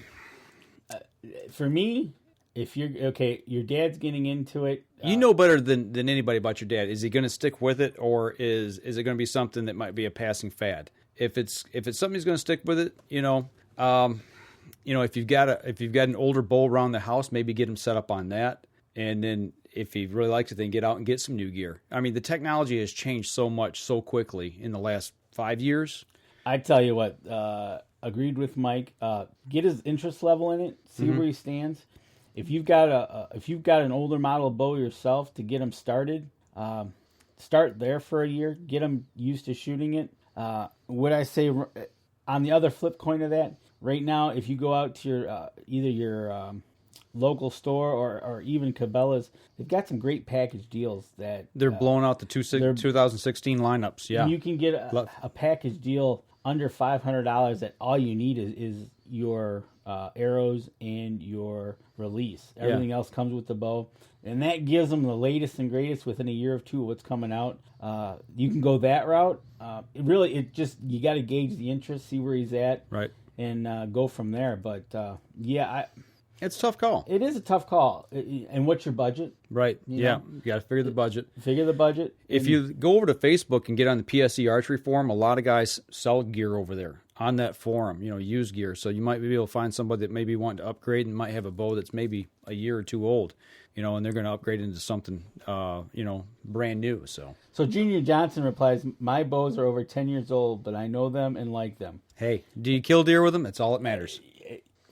me, if your dad's getting into it. You know better than anybody about your dad. Is he going to stick with it, or is it going to be something that might be a passing fad? If it's something he's going to stick with it, if you've got an older bow around the house, maybe get him set up on that, and then if he really likes it, then get out and get some new gear. I mean, the technology has changed so much so quickly in the last 5 years. I tell you what, agreed with Mike. Get his interest level in it, see where he stands. If you've got an older model bow yourself to get him started, start there for a year. Get him used to shooting it. Would I say on the other flip coin of that? Right now, if you go out to your either your local store or even Cabela's, they've got some great package deals that they're blowing out the 2016 lineups. Yeah, you can get a package deal under $500 that all you need is your arrows and your release. Everything else comes with the bow, and that gives them the latest and greatest within a year or two of what's coming out. You can go that route. You got to gauge the interest, see where he's at, right, and go from there. But it's a tough call. It is a tough call. And what's your budget? Right. You got to figure the budget. If you go over to Facebook and get on the PSE Archery Forum, a lot of guys sell gear over there on that forum, used gear. So you might be able to find somebody that maybe want to upgrade and might have a bow that's maybe a year or two old, and they're going to upgrade into something, brand new. So Junior Johnson replies, my bows are over 10 years old, but I know them and like them. Hey, do you kill deer with them? That's all that matters.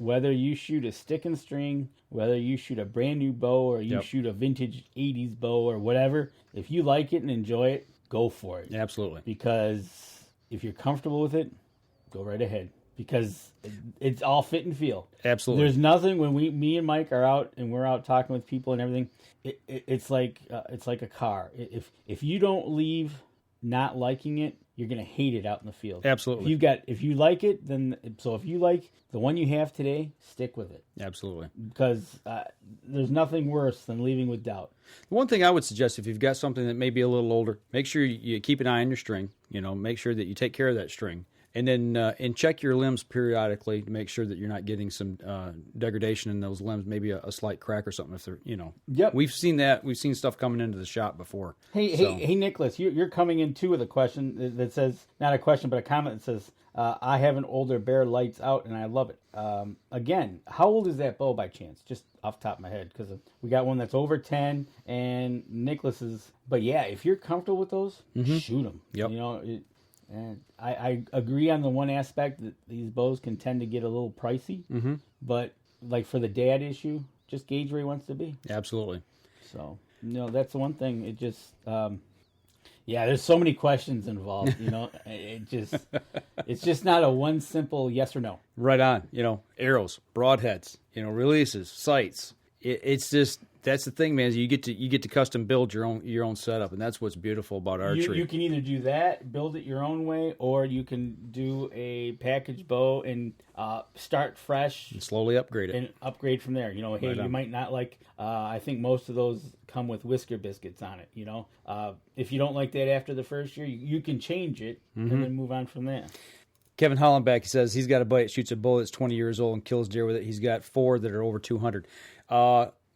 whether you shoot a stick and string, whether you shoot a brand new bow or you shoot a vintage 80s bow or whatever, if you like it and enjoy it, go for it. Absolutely. Because if you're comfortable with it, go right ahead. Because it's all fit and feel. Absolutely. There's nothing when me and Mike are out and we're out talking with people and everything. It's like a car. If you don't leave not liking it, you're gonna hate it out in the field. Absolutely. If you like it, then if you like the one you have today, stick with it. Absolutely. Because there's nothing worse than leaving with doubt. The one thing I would suggest, if you've got something that may be a little older, make sure you keep an eye on your string. Make sure that you take care of that string. And then and check your limbs periodically to make sure that you're not getting some degradation in those limbs, maybe a slight crack or something. If they're, Yep. We've seen that. We've seen stuff coming into the shop before. Hey, Nicholas, you're coming in too with a question that says, not a question, but a comment that says, I have an older Bear lights out and I love it. Again, how old is that bow by chance? Just off the top of my head, because we got one that's over 10 and Nicholas's. But yeah, if you're comfortable with those, shoot them. Yep. And I agree on the one aspect that these bows can tend to get a little pricey, but like for the dad issue, just gauge where he wants to be. Absolutely. So, that's the one thing. It just, there's so many questions involved, it's just not a one simple yes or no. Right on. Arrows, broadheads, releases, sights. It's just, that's the thing, man. Is you get to custom build your own setup, and that's what's beautiful about archery. You can either do that, build it your own way, or you can do a package bow and start fresh and slowly upgrade it and upgrade from there. You might not like. I think most of those come with whisker biscuits on it. If you don't like that after the first year, you can change it and then move on from there. Kevin Hollenbeck says he's got a buddy that shoots a bull that's 20 years old and kills deer with it. He's got 4 that are over 200.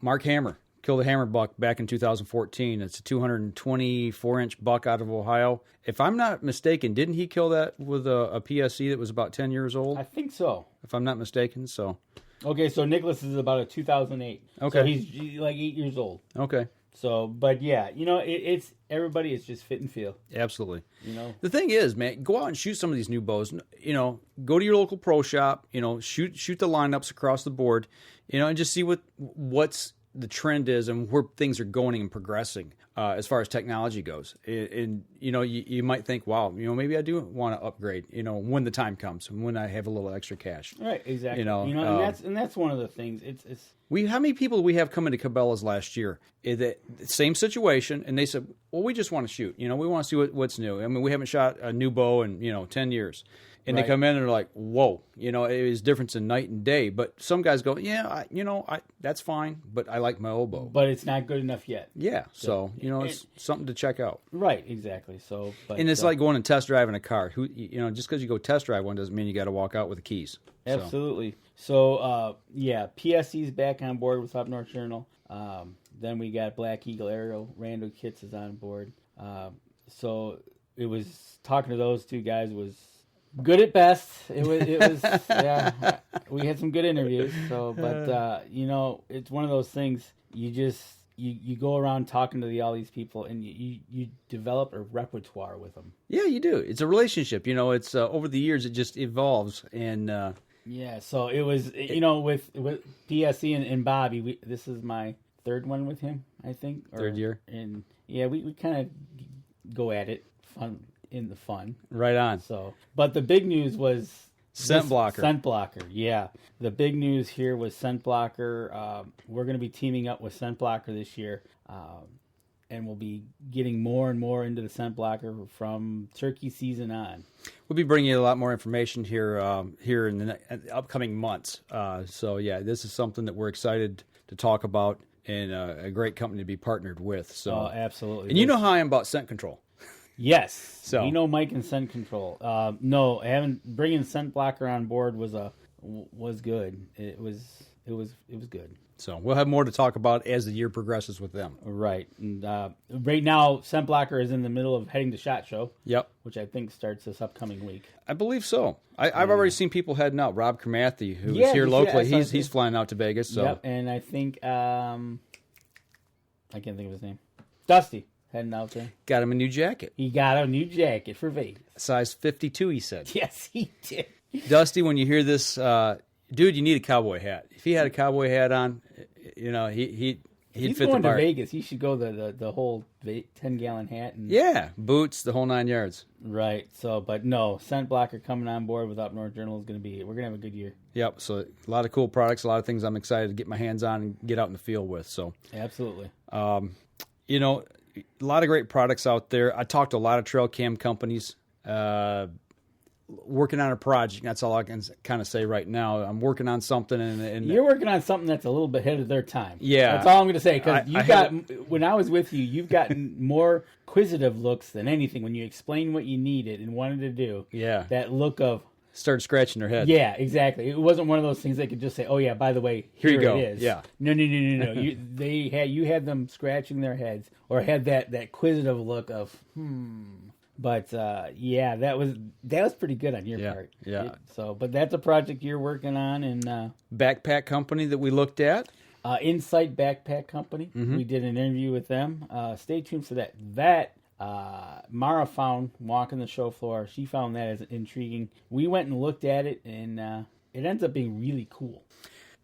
Mark Hammer killed a hammer buck back in 2014. It's a 224-inch buck out of Ohio. If I'm not mistaken, didn't he kill that with a PSE that was about 10 years old? I think so. If I'm not mistaken, so. Okay, so Nicholas is about a 2008. Okay. So he's like 8 years old. Okay. So, but yeah, it's everybody is just fit and feel. Absolutely. The thing is, man, go out and shoot some of these new bows. Go to your local pro shop. Shoot the lineups across the board. And just see what's the trend is and where things are going and progressing as far as technology goes. And you might think, wow, maybe I do want to upgrade. When the time comes and when I have a little extra cash. Right. Exactly. And that's one of the things. It's. How many people did we have come into Cabela's last year? The same situation, and they said, well, we just want to shoot. We want to see what's new. I mean, we haven't shot a new bow in 10 years. And They come in and they're like, whoa, it is difference in night and day. But some guys go, that's fine, but I like my old bow. But it's not good enough yet. Yeah, so, it's something to check out. Right, exactly. So, and it's like going and test driving a car. Just because you go test drive one doesn't mean you got to walk out with the keys. Absolutely. So, PSE's back on board with Up North Journal. Then we got Black Eagle Aerial. Rando Kits is on board. So it was talking to those two guys was good at best. It was yeah. We had some good interviews. So, but it's one of those things. You just you go around talking to all these people, and you develop a repertoire with them. Yeah, you do. It's a relationship. It's over the years it just evolves, and yeah. So it was with PSE and Bobby. This is my third one with him, I think. Third year. And yeah, we kind of go at it in the fun. Right on. So, but the big news was Scent Blocker. Scent Blocker, yeah. The big news here was Scent Blocker. We're going to be teaming up with Scent Blocker this year, and we'll be getting more and more into the Scent Blocker from turkey season on. We'll be bringing you a lot more information here in the upcoming months. So yeah, this is something that we're excited to talk about, and a great company to be partnered with. So absolutely. And you know how I am about scent control. Yes. So Mike and scent control. No, bringing Scent Blocker on board was good. It was good. So we'll have more to talk about as the year progresses with them. Right. And right now, Scent Blocker is in the middle of heading to SHOT Show. Yep. Which I think starts this upcoming week. I believe so. I've already seen people heading out. Rob Kermathy, who's here locally, he's flying out to Vegas. So. Yep. And I think I can't think of his name. Dusty. Heading out there. Got him a new jacket. He got a new jacket for Vegas. Size 52, he said. Yes, he did. Dusty, when you hear this, dude, you need a cowboy hat. If he had a cowboy hat on, you know, he'd He's fit going the part. to Vegas. He should go the whole 10-gallon hat. And, yeah, boots, the whole 9 yards. Right. So, but no, Scent Blocker coming on board with Up North Journal is going to be. We're going to have a good year. Yep. So a lot of cool products, a lot of things I'm excited to get my hands on and get out in the field with. So absolutely. You know, a lot of great products out there. I talked to a lot of trail cam companies. Working on a project. That's all I can kind of say right now. I'm working on something, and you're working on something that's a little bit ahead of their time. Yeah, that's all I'm going to say. Because when I was with you, you've gotten more inquisitive looks than anything when you explained what you needed and wanted to do. Yeah, that look of started scratching their head. Yeah, exactly. It wasn't one of those things they could just say, "Oh yeah, by the way, here you go." It is. Yeah, no. You had them scratching their heads or had that inquisitive look of But yeah, that was pretty good on your part. Yeah. But that's a project you're working on, and backpack company that we looked at. Insight Backpack Company. Mm-hmm. We did an interview with them. Stay tuned for that. Mara found walking the show floor. She found that as intriguing. We went and looked at it, and it ends up being really cool.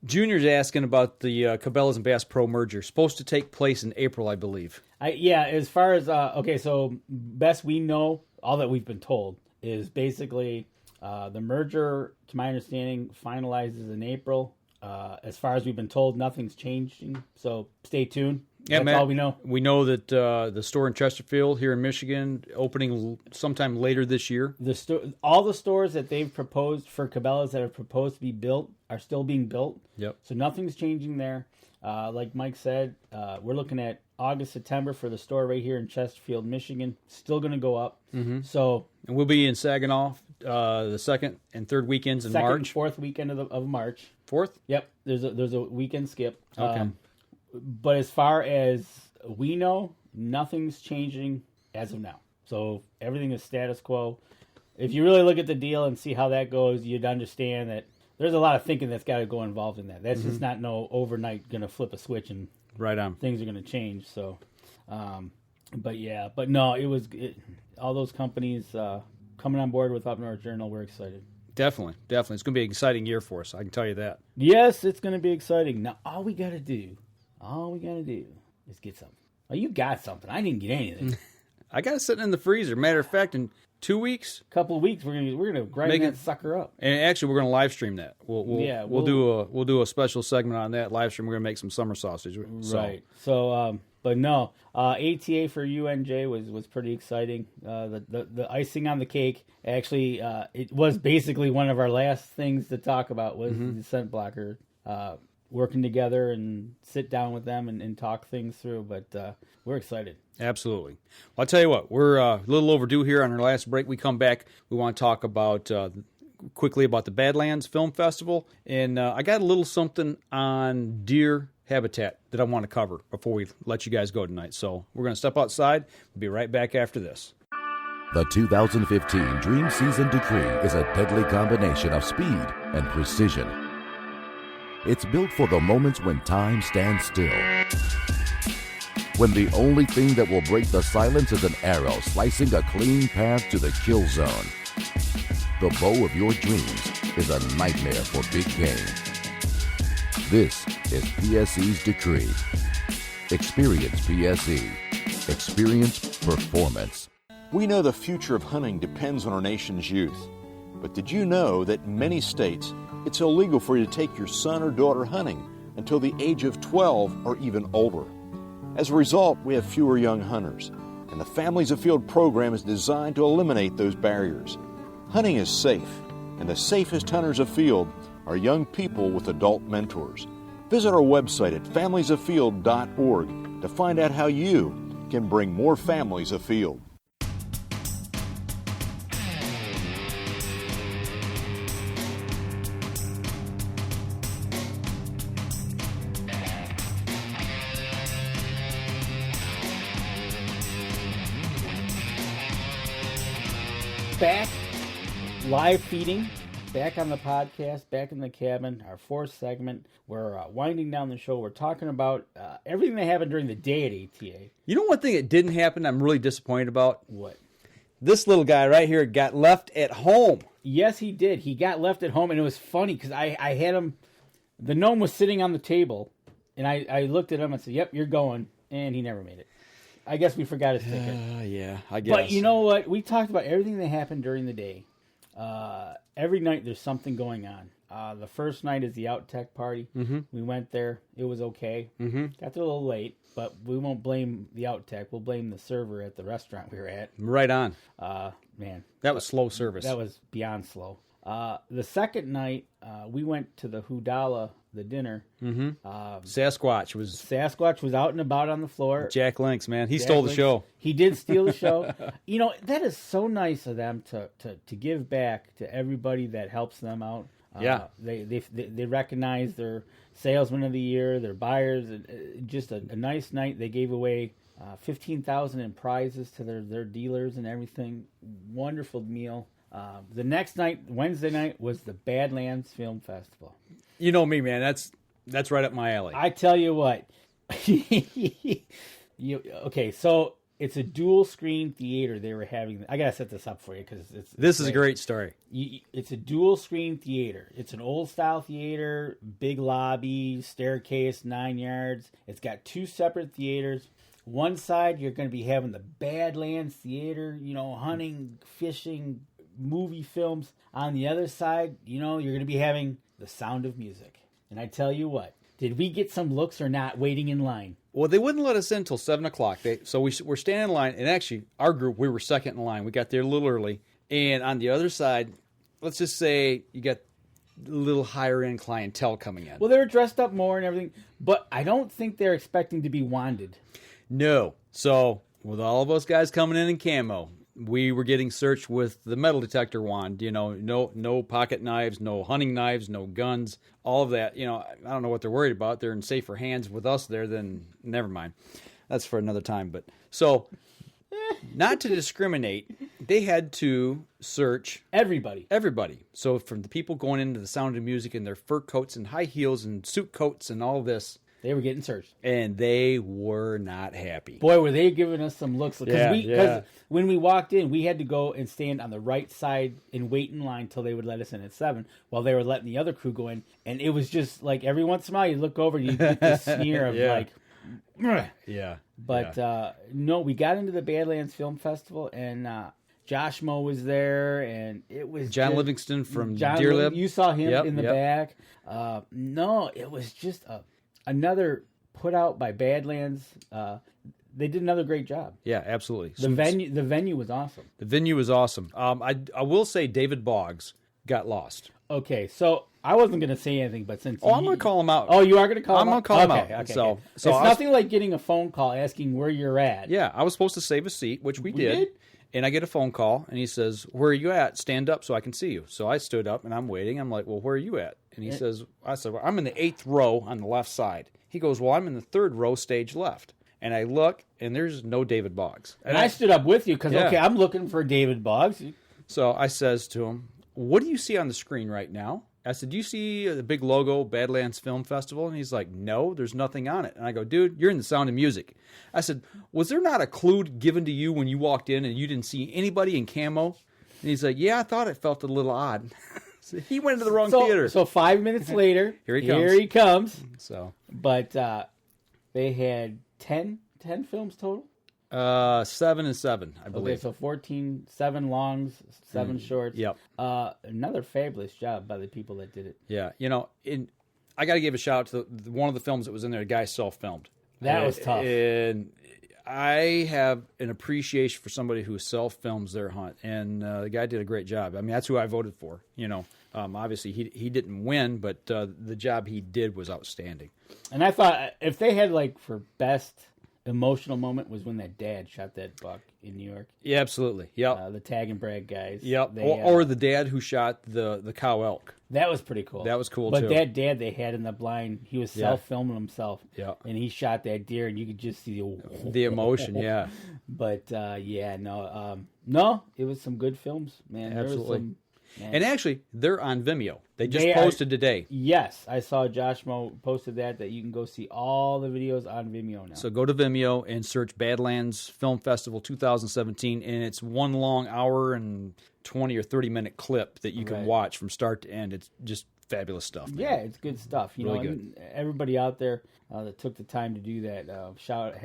Junior's asking about the Cabela's and Bass Pro merger. Supposed to take place in April, I believe. As far as so best we know, all that we've been told is basically the merger, to my understanding, finalizes in April. As far as we've been told, nothing's changing. So stay tuned. Yeah, That's Matt, all we know. We know that the store in Chesterfield here in Michigan opening sometime later this year. All the stores that they've proposed for Cabela's that are proposed to be built are still being built. Yep. So nothing's changing there. Like Mike said, we're looking at August, September for the store right here in Chesterfield, Michigan. Still going to go up. Mm-hmm. So, and we'll be in Saginaw the second and third weekends in March. Second and fourth weekend of March. Fourth? Yep. There's a weekend skip. Okay. But as far as we know, nothing's changing as of now. So everything is status quo. If you really look at the deal and see how that goes, you'd understand that there's a lot of thinking that's got to go involved in that. That's just not overnight going to flip a switch and right on. Things are going to change. So, but no, all those companies coming on board with Up North Journal. We're excited. Definitely. It's going to be an exciting year for us. I can tell you that. Yes, it's going to be exciting. Now, all we got to do is get something. Oh, you got something. I didn't get anything. I got it sitting in the freezer. Matter of fact, in 2 weeks, couple of weeks, we're gonna grind that sucker up. And actually, we're gonna live stream that. We'll do a special segment on that live stream. We're gonna make some summer sausage. Right. So, but no, ATA for UNJ was pretty exciting. The icing on the cake. Actually, it was basically one of our last things to talk about was the Scent Blocker. Working together and sit down with them and talk things through. But we're excited. Absolutely. Well, I'll tell you what, we're a little overdue here on our last break. We come back, we want to talk about quickly about the Badlands Film Festival. And I got a little something on deer habitat that I want to cover before we let you guys go tonight. So we're going to step outside. We'll be right back after this. The 2015 Dream Season Decree is a deadly combination of speed and precision. It's built for the moments when time stands still. When the only thing that will break the silence is an arrow slicing a clean path to the kill zone. The bow of your dreams is a nightmare for big game. This is PSE's Decree. Experience PSE. Experience performance. We know the future of hunting depends on our nation's youth. But did you know that in many states, it's illegal for you to take your son or daughter hunting until the age of 12 or even older? As a result, we have fewer young hunters, and the Families Afield program is designed to eliminate those barriers. Hunting is safe, and the safest hunters afield are young people with adult mentors. Visit our website at familiesafield.org to find out how you can bring more families afield. Back, live feeding, back on the podcast, back in the cabin, our fourth segment. We're winding down the show. We're talking about everything that happened during the day at ATA. You know one thing that didn't happen I'm really disappointed about? What? This little guy right here got left at home. Yes, he did. He got left at home, and it was funny because I had him. The gnome was sitting on the table, and I looked at him and said, "Yep, you're going," and he never made it. I guess we forgot his ticket. Yeah, I guess. But you know what? We talked about everything that happened during the day. Every night there's something going on. The first night is the Out Tech party. Mm-hmm. We went there. It was okay. Mm-hmm. Got there a little late, but we won't blame the Out Tech. We'll blame the server at the restaurant we were at. Right on. Man. That was slow service. That was beyond slow. The second night, we went to the Hudala, the dinner. Mm-hmm. Sasquatch was out and about on the floor. Jack Lynx, man. He stole the show. He did steal the show. You know, that is so nice of them to give back to everybody that helps them out. Yeah. They recognize their salesman of the year, their buyers. Just a nice night. They gave away $15,000 in prizes to their dealers and everything. Wonderful meal. The next night, Wednesday night, was the Badlands Film Festival. You know me, man. That's right up my alley. I tell you what. Okay, so it's a dual screen theater they were having. I gotta set this up for you because this is a great story. It's a dual screen theater. It's an old style theater, big lobby, staircase, 9 yards. It's got 2 separate theaters. One side you're going to be having the Badlands Theater, hunting, fishing, movie films. On the other side, you're going to be having The Sound of Music. And I tell you what, did we get some looks or not waiting in line? Well, they wouldn't let us in until 7 o'clock. So we're standing in line, and actually, our group, we were second in line. We got there a little early. And on the other side, let's just say you got a little higher-end clientele coming in. Well, they were dressed up more and everything, but I don't think they're expecting to be wanded. No. So with all of us guys coming in camo, we were getting searched with the metal detector wand. No pocket knives, no hunting knives, no guns, all of that. I don't know what they're worried about. They're in safer hands with us there than, never mind. That's for another time. But so, not to discriminate, they had to search everybody. So from the people going into The Sound of Music in their fur coats and high heels and suit coats and all this, they were getting searched. And they were not happy. Boy, were they giving us some looks. Because when we walked in, we had to go and stand on the right side and wait in line till they would let us in at 7 while they were letting the other crew go in. And it was just like every once in a while you look over and you get this sneer of like, Meh. Yeah. But no, we got into the Badlands Film Festival and Josh Moe was there and it was John Livingston from Deer Lib. You saw him in the back. No, it was just another put out by Badlands. They did another great job. Yeah, absolutely. The venue was awesome. The venue was awesome. I will say David Boggs got lost. Okay, so I wasn't going to say anything, but since I'm going to call him out. Oh, you are going to call him out? I'm going to call him out. Okay. So it's nothing like getting a phone call asking where you're at. Yeah, I was supposed to save a seat, which we did. And I get a phone call, and he says, "Where are you at? Stand up so I can see you." So I stood up, and I'm waiting. I'm like, "Well, where are you at?" And he says, "I said, well, I'm in the 8th row on the left side." He goes, "Well, I'm in the 3rd row, stage left." And I look, and there's no David Boggs. And I stood up with you because, I'm looking for David Boggs. So I says to him, "What do you see on the screen right now?" I said, "Do you see the big logo, Badlands Film Festival?" And he's like, "No, there's nothing on it." And I go, "Dude, you're in The Sound of Music." I said, "Was there not a clue given to you when you walked in and you didn't see anybody in camo?" And he's like, "Yeah, I thought it felt a little odd." So he went to the wrong theater. So 5 minutes later, here he comes. So, but they had 10 films total. 7 and 7, I believe. Okay, so 14, 7 longs, 7 shorts. Yep. Another fabulous job by the people that did it. Yeah, I got to give a shout out to one of the films that was in there. The guy self-filmed. That was tough. And I have an appreciation for somebody who self-films their hunt, and the guy did a great job. I mean, that's who I voted for. Obviously he didn't win, but the job he did was outstanding. And I thought if they had for best emotional moment was when that dad shot that buck in New York. Yeah, absolutely. Yep. The Tag and Brag guys. Yep. Or the dad who shot the cow elk. That was pretty cool. That was cool, too. But that dad they had in the blind, he was self-filming himself. Yeah. And he shot that deer, and you could just see the emotion, yeah. But, no, it was some good films, man. Absolutely. Man. And actually, they're on Vimeo. They just posted today. Yes, I saw Josh Mo posted that you can go see all the videos on Vimeo now. So go to Vimeo and search Badlands Film Festival 2017, and it's one long hour and 20 or 30-minute clip that you can watch from start to end. It's just fabulous stuff. Man. Yeah, it's good stuff. Really good. Everybody out there that took the time to do that, shout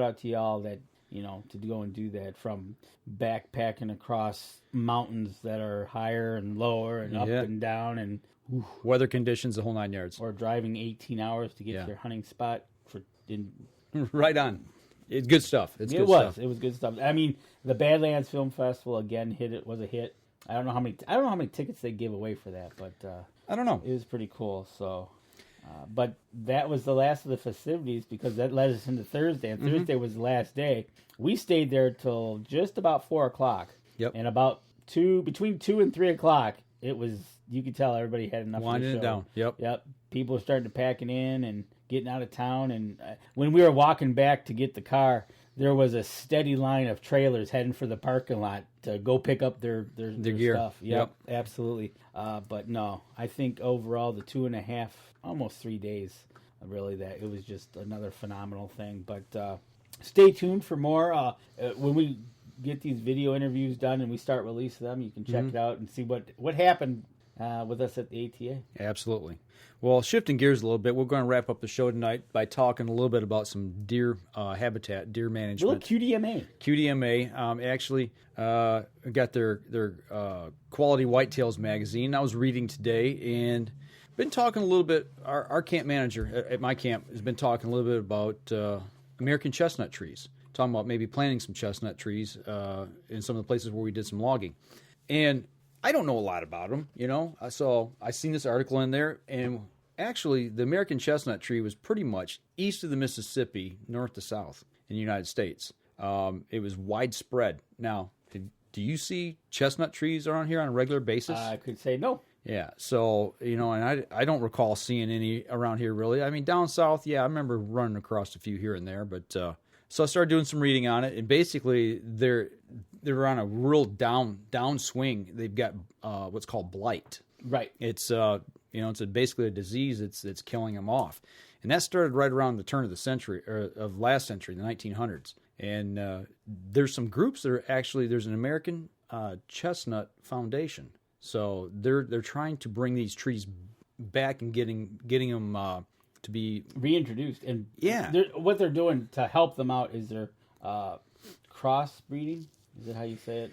out to y'all that, to go and do that, from backpacking across mountains that are higher and lower and up and down, and weather conditions, the whole 9 yards. Or driving 18 hours to get to your hunting spot. Right on. It's good stuff. It was good stuff. I mean, the Badlands Film Festival again was a hit. I don't know how many tickets they give away for that, but I don't know. It was pretty cool. So, but that was the last of the festivities, because that led us into Thursday, and Thursday was the last day. We stayed there till just about 4:00. Yep. And between 2 and 3 o'clock, it was, you could tell everybody had enough. Winding it down. Yep. People were starting to packing in and getting out of town, and when we were walking back to get the car, there was a steady line of trailers heading for the parking lot to go pick up their gear. stuff. Yep, absolutely. But no, I think overall the 2.5, almost 3 days, really, that it was just another phenomenal thing. But stay tuned for more. When we get these video interviews done and we start releasing them, you can check it out and see what happened with us at the ATA. Absolutely. Well, shifting gears a little bit, we're going to wrap up the show tonight by talking a little bit about some deer habitat, deer management. A little QDMA. QDMA actually got their Quality Whitetails magazine. I was reading today and been talking a little bit. Our camp manager at my camp has been talking a little bit about American chestnut trees, talking about maybe planting some chestnut trees in some of the places where we did some logging. And I don't know a lot about them, So I seen this article in there, and actually the American chestnut tree was pretty much east of the Mississippi, north to south in the United States. It was widespread. Now, do you see chestnut trees around here on a regular basis? I could say no. Yeah, so, and I don't recall seeing any around here really. I mean, down south, I remember running across a few here and there, but so I started doing some reading on it, and basically they're on a real downswing. They've got what's called blight. Right. It's it's basically a disease that's killing them off, and that started right around the turn of the century, or of last century, the 1900s. And there's some groups that are actually, there's an American Chestnut Foundation, so they're trying to bring these trees back and getting them to be reintroduced. And what they're doing to help them out is they're crossbreeding. Is that how you say it?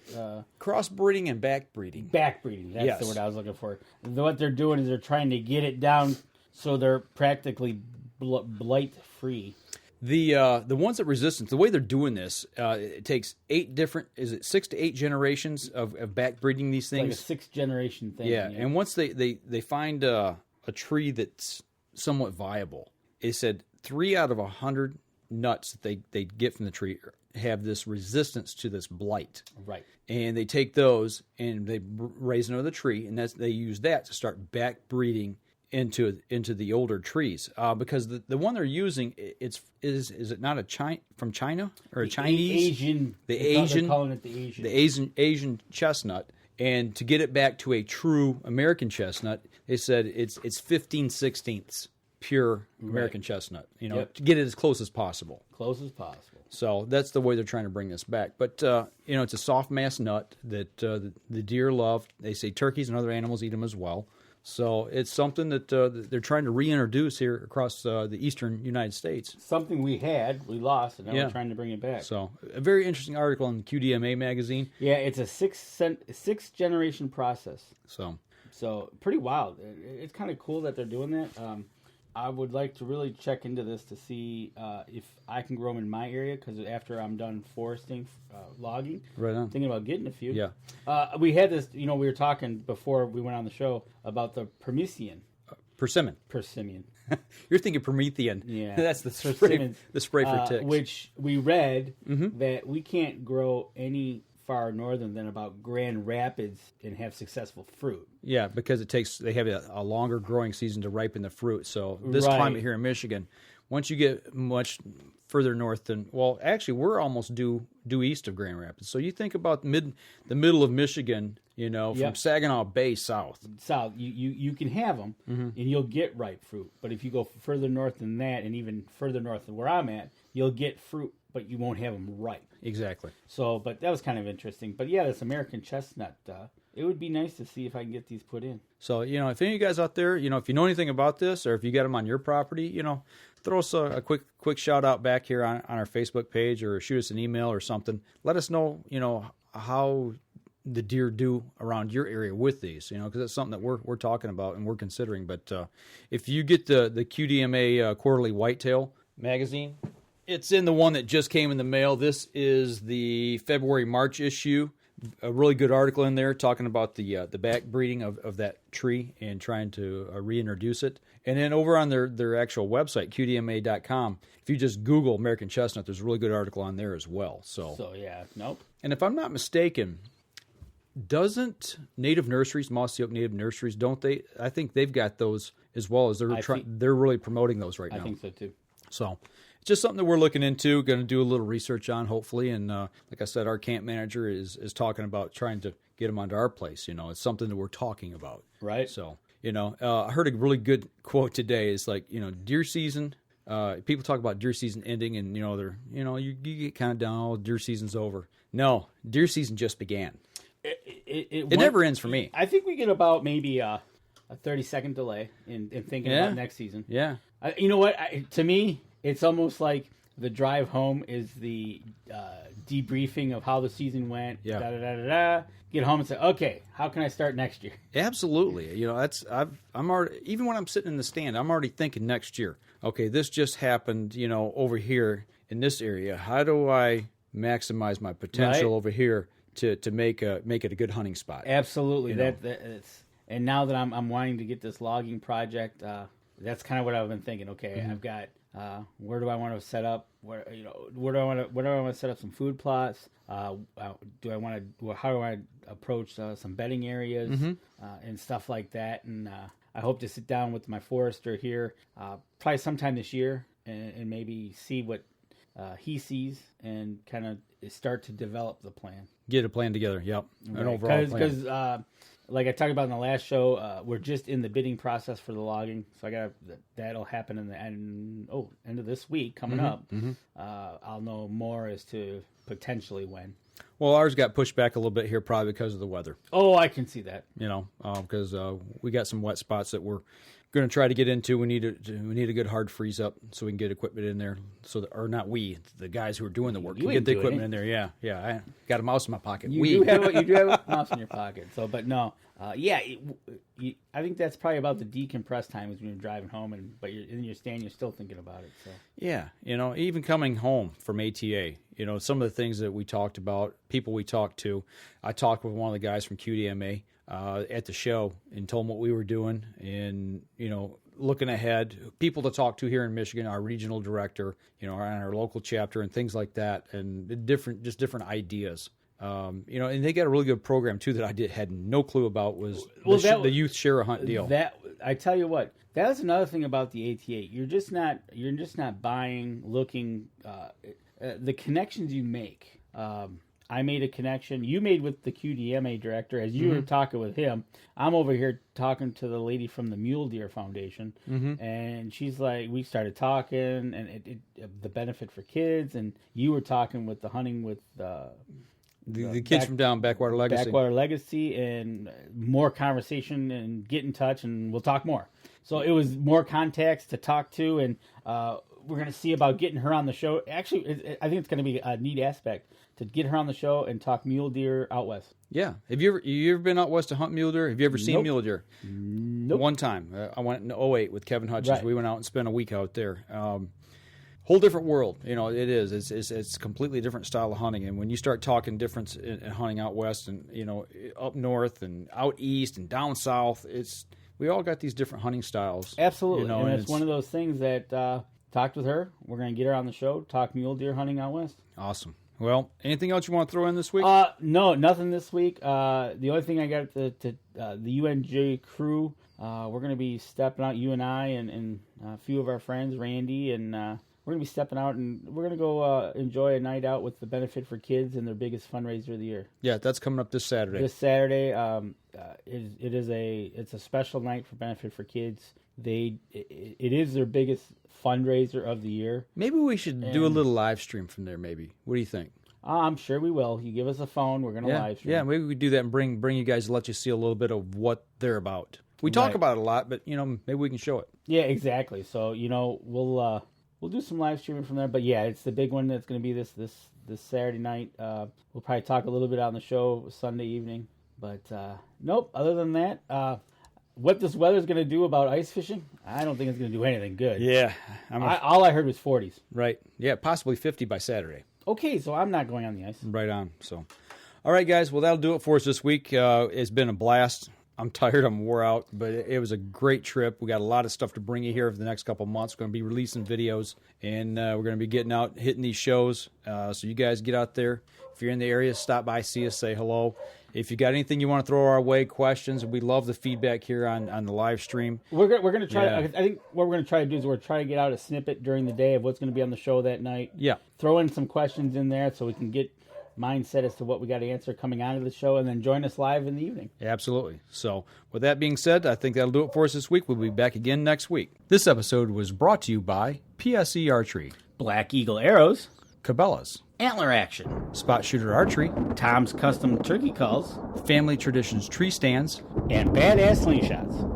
Crossbreeding and backbreeding. Backbreeding. That's the word I was looking for. What they're doing is they're trying to get it down so they're practically blight free. The ones that resistance, the way they're doing this, it takes 6 to 8 generations of backbreeding these things. It's like a 6th-generation thing. Yeah, and once they find a tree that's somewhat viable, they said 3 out of 100 nuts that they get from the tree have this resistance to this blight. Right. And they take those and they raise another tree, and they use that to start back breeding into the older trees. Because the one they're using, is it not from China or a Chinese? They're calling it the Asian chestnut. And to get it back to a true American chestnut, they said it's 15/16 pure American chestnut. To get it as close as possible. So that's the way they're trying to bring this back. But it's a soft mass nut that the deer love. They say turkeys and other animals eat them as well. So it's something that they're trying to reintroduce here across the eastern United States. Something we lost, and now we're trying to bring it back. So a very interesting article in the QDMA magazine. Yeah, it's a 6th-generation process. So pretty wild. It's kind of cool that they're doing that. I would like to really check into this to see if I can grow them in my area, because after I'm done foresting, logging, I'm thinking about getting a few. Yeah. We had this, we were talking before we went on the show about the Persimmon. You're thinking Promethean. Yeah. That's the spray for ticks. Which we read that we can't grow any far northern than about Grand Rapids and have successful fruit. Yeah, because they have a longer growing season to ripen the fruit. So this climate here in Michigan, once you get much further north than, actually we're almost due east of Grand Rapids. So you think about the middle of Michigan from Saginaw Bay south. You can have them, and you'll get ripe fruit. But if you go further north than that, and even further north than where I'm at, you'll get fruit, but you won't have them ripe. Exactly. So, but that was kind of interesting. But yeah, this American chestnut, it would be nice to see if I can get these put in. So, if any of you guys out there, if you know anything about this, or if you got them on your property, throw us a quick shout out back here on our Facebook page, or shoot us an email or something. Let us know, how the deer do around your area with these, because that's something that we're talking about and we're considering. But if you get the QDMA Quarterly Whitetail magazine, it's in the one that just came in the mail. This is the February-March issue. A really good article in there talking about the back breeding of that tree and trying to reintroduce it. And then over on their actual website, qdma.com, if you just Google American Chestnut, there's a really good article on there as well. So yeah, nope. And if I'm not mistaken, doesn't Native Nurseries, Mossy Oak Native Nurseries, don't they? I think they've got those as well, as they're really promoting those right now. I think so too. So it's just something that we're looking into, going to do a little research on, hopefully. And like I said, our camp manager is talking about trying to get them onto our place. It's something that we're talking about. Right. So, I heard a really good quote today. It's like, deer season. People talk about deer season ending, and you get kind of down. Oh, deer season's over. No, deer season just began. It never ends for me. I think we get about maybe a 30-second delay in thinking about next season. Yeah. You know what? To me, it's almost like the drive home is the debriefing of how the season went. Yeah. Get home and say, okay, how can I start next year? Absolutely. I'm already, even when I'm sitting in the stand, I'm already thinking next year. Okay, this just happened, over here in this area. How do I maximize my potential over here to make it a good hunting spot? Absolutely. That's and now that I'm wanting to get this logging project, that's kind of what I've been thinking. Okay, I've got where do I want to set up? Where do I want to set up some food plots? How do I approach some bedding areas and stuff like that? And I hope to sit down with my forester here probably sometime this year and maybe see what he sees and kind of start to develop the plan. Get a plan together. Yep, right. An overall plan. Because like I talked about in the last show, we're just in the bidding process for the logging, so that'll happen in the end of this week coming up. I'll know more as to potentially when. Well, ours got pushed back a little bit here, probably because of the weather. Oh, I can see that. Because we got some wet spots that we're going to try to get into. We need a good hard freeze up so we can get equipment in there. Or not we, the guys who are doing the work can get the equipment in there. Yeah. I got a mouse in my pocket. You do have a mouse in your pocket. So, but no, I think that's probably about the decompressed time is when you're driving home, but you're in your stand, you're still thinking about it. So yeah, even coming home from ATA, some of the things that we talked about, people we talked to. I talked with one of the guys from QDMA at the show and told them what we were doing, and looking ahead, people to talk to here in Michigan, our regional director, on our local chapter and things like that, and different ideas. And they got a really good program too that I had no clue about was the youth share a hunt deal. That I tell you what, that was another thing about the ATA. You're just not buying, looking, the connections you make. I made a connection. You made with the QDMA director as you were talking with him. I'm over here talking to the lady from the Mule Deer Foundation, and she's like, we started talking, and the benefit for kids, and you were talking with the hunting with the kids from down Backwater Legacy, and more conversation and get in touch, and we'll talk more. So it was more contacts to talk to, and we're going to see about getting her on the show. Actually, I think it's going to be a neat aspect to get her on the show and talk mule deer out west. Yeah. Have you ever been out west to hunt mule deer? Have you ever seen mule deer? Nope. One time. I went in 2008 with Kevin Hutchins. Right. We went out and spent a week out there. Whole different world. It is. It's a completely different style of hunting. And when you start talking difference in hunting out west and, up north and out east and down south, we all got these different hunting styles. Absolutely. And it's one of those things that talked with her. We're going to get her on the show, talk mule deer hunting out west. Awesome. Well, anything else you want to throw in this week? No, nothing this week. The only thing I got the UNJ crew, we're going to be stepping out, you and I and a few of our friends, Randy and we're going to be stepping out, and we're going to go enjoy a night out with the Benefit for Kids and their biggest fundraiser of the year. Yeah, that's coming up this Saturday. This Saturday, it's a special night for Benefit for Kids. It is their biggest fundraiser of the year. Maybe we should do a little live stream from there, maybe. What do you think? I'm sure we will. You give us a phone, we're going to live stream. Yeah, maybe we could do that and bring you guys to let you see a little bit of what they're about. We talk about it a lot, but, maybe we can show it. Yeah, exactly. So, we'll do some live streaming from there. But, yeah, it's the big one that's going to be this Saturday night. We'll probably talk a little bit on the show Sunday evening. But, nope, other than that, what this weather's going to do about ice fishing, I don't think it's going to do anything good. Yeah. All I heard was 40s. Right. Yeah, possibly 50 by Saturday. Okay, so I'm not going on the ice. Right on. So, all right, guys. Well, that'll do it for us this week. It's been a blast. I'm tired. I'm wore out, but it was a great trip. We got a lot of stuff to bring you here for the next couple of months. We're going to be releasing videos, and we're going to be getting out, hitting these shows. So you guys get out there. If you're in the area, stop by, see us, say hello. If you got anything you want to throw our way, questions, we love the feedback here on the live stream. We're going to try. Yeah. I think what we're going to try to do is we're trying to get out a snippet during the day of what's going to be on the show that night. Yeah. Throw in some questions in there so we can get mindset as to what we got to answer coming out of the show, and then join us live in the evening. Absolutely. So with that being said, I think that'll do it for us this week. We'll be back again next week. This episode was brought to you by PSE Archery, Black Eagle Arrows, Cabela's, Antler Action, Spot Shooter Archery, Tom's Custom Turkey Calls, Family Traditions Tree Stands, and Badass Slingshots.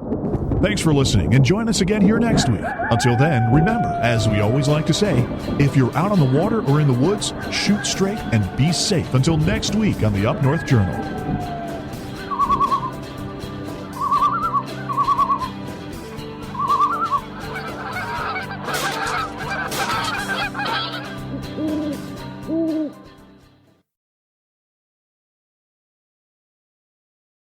Thanks for listening, and join us again here next week. Until then, remember, as we always like to say, if you're out on the water or in the woods, shoot straight and be safe until next week on the Up North Journal.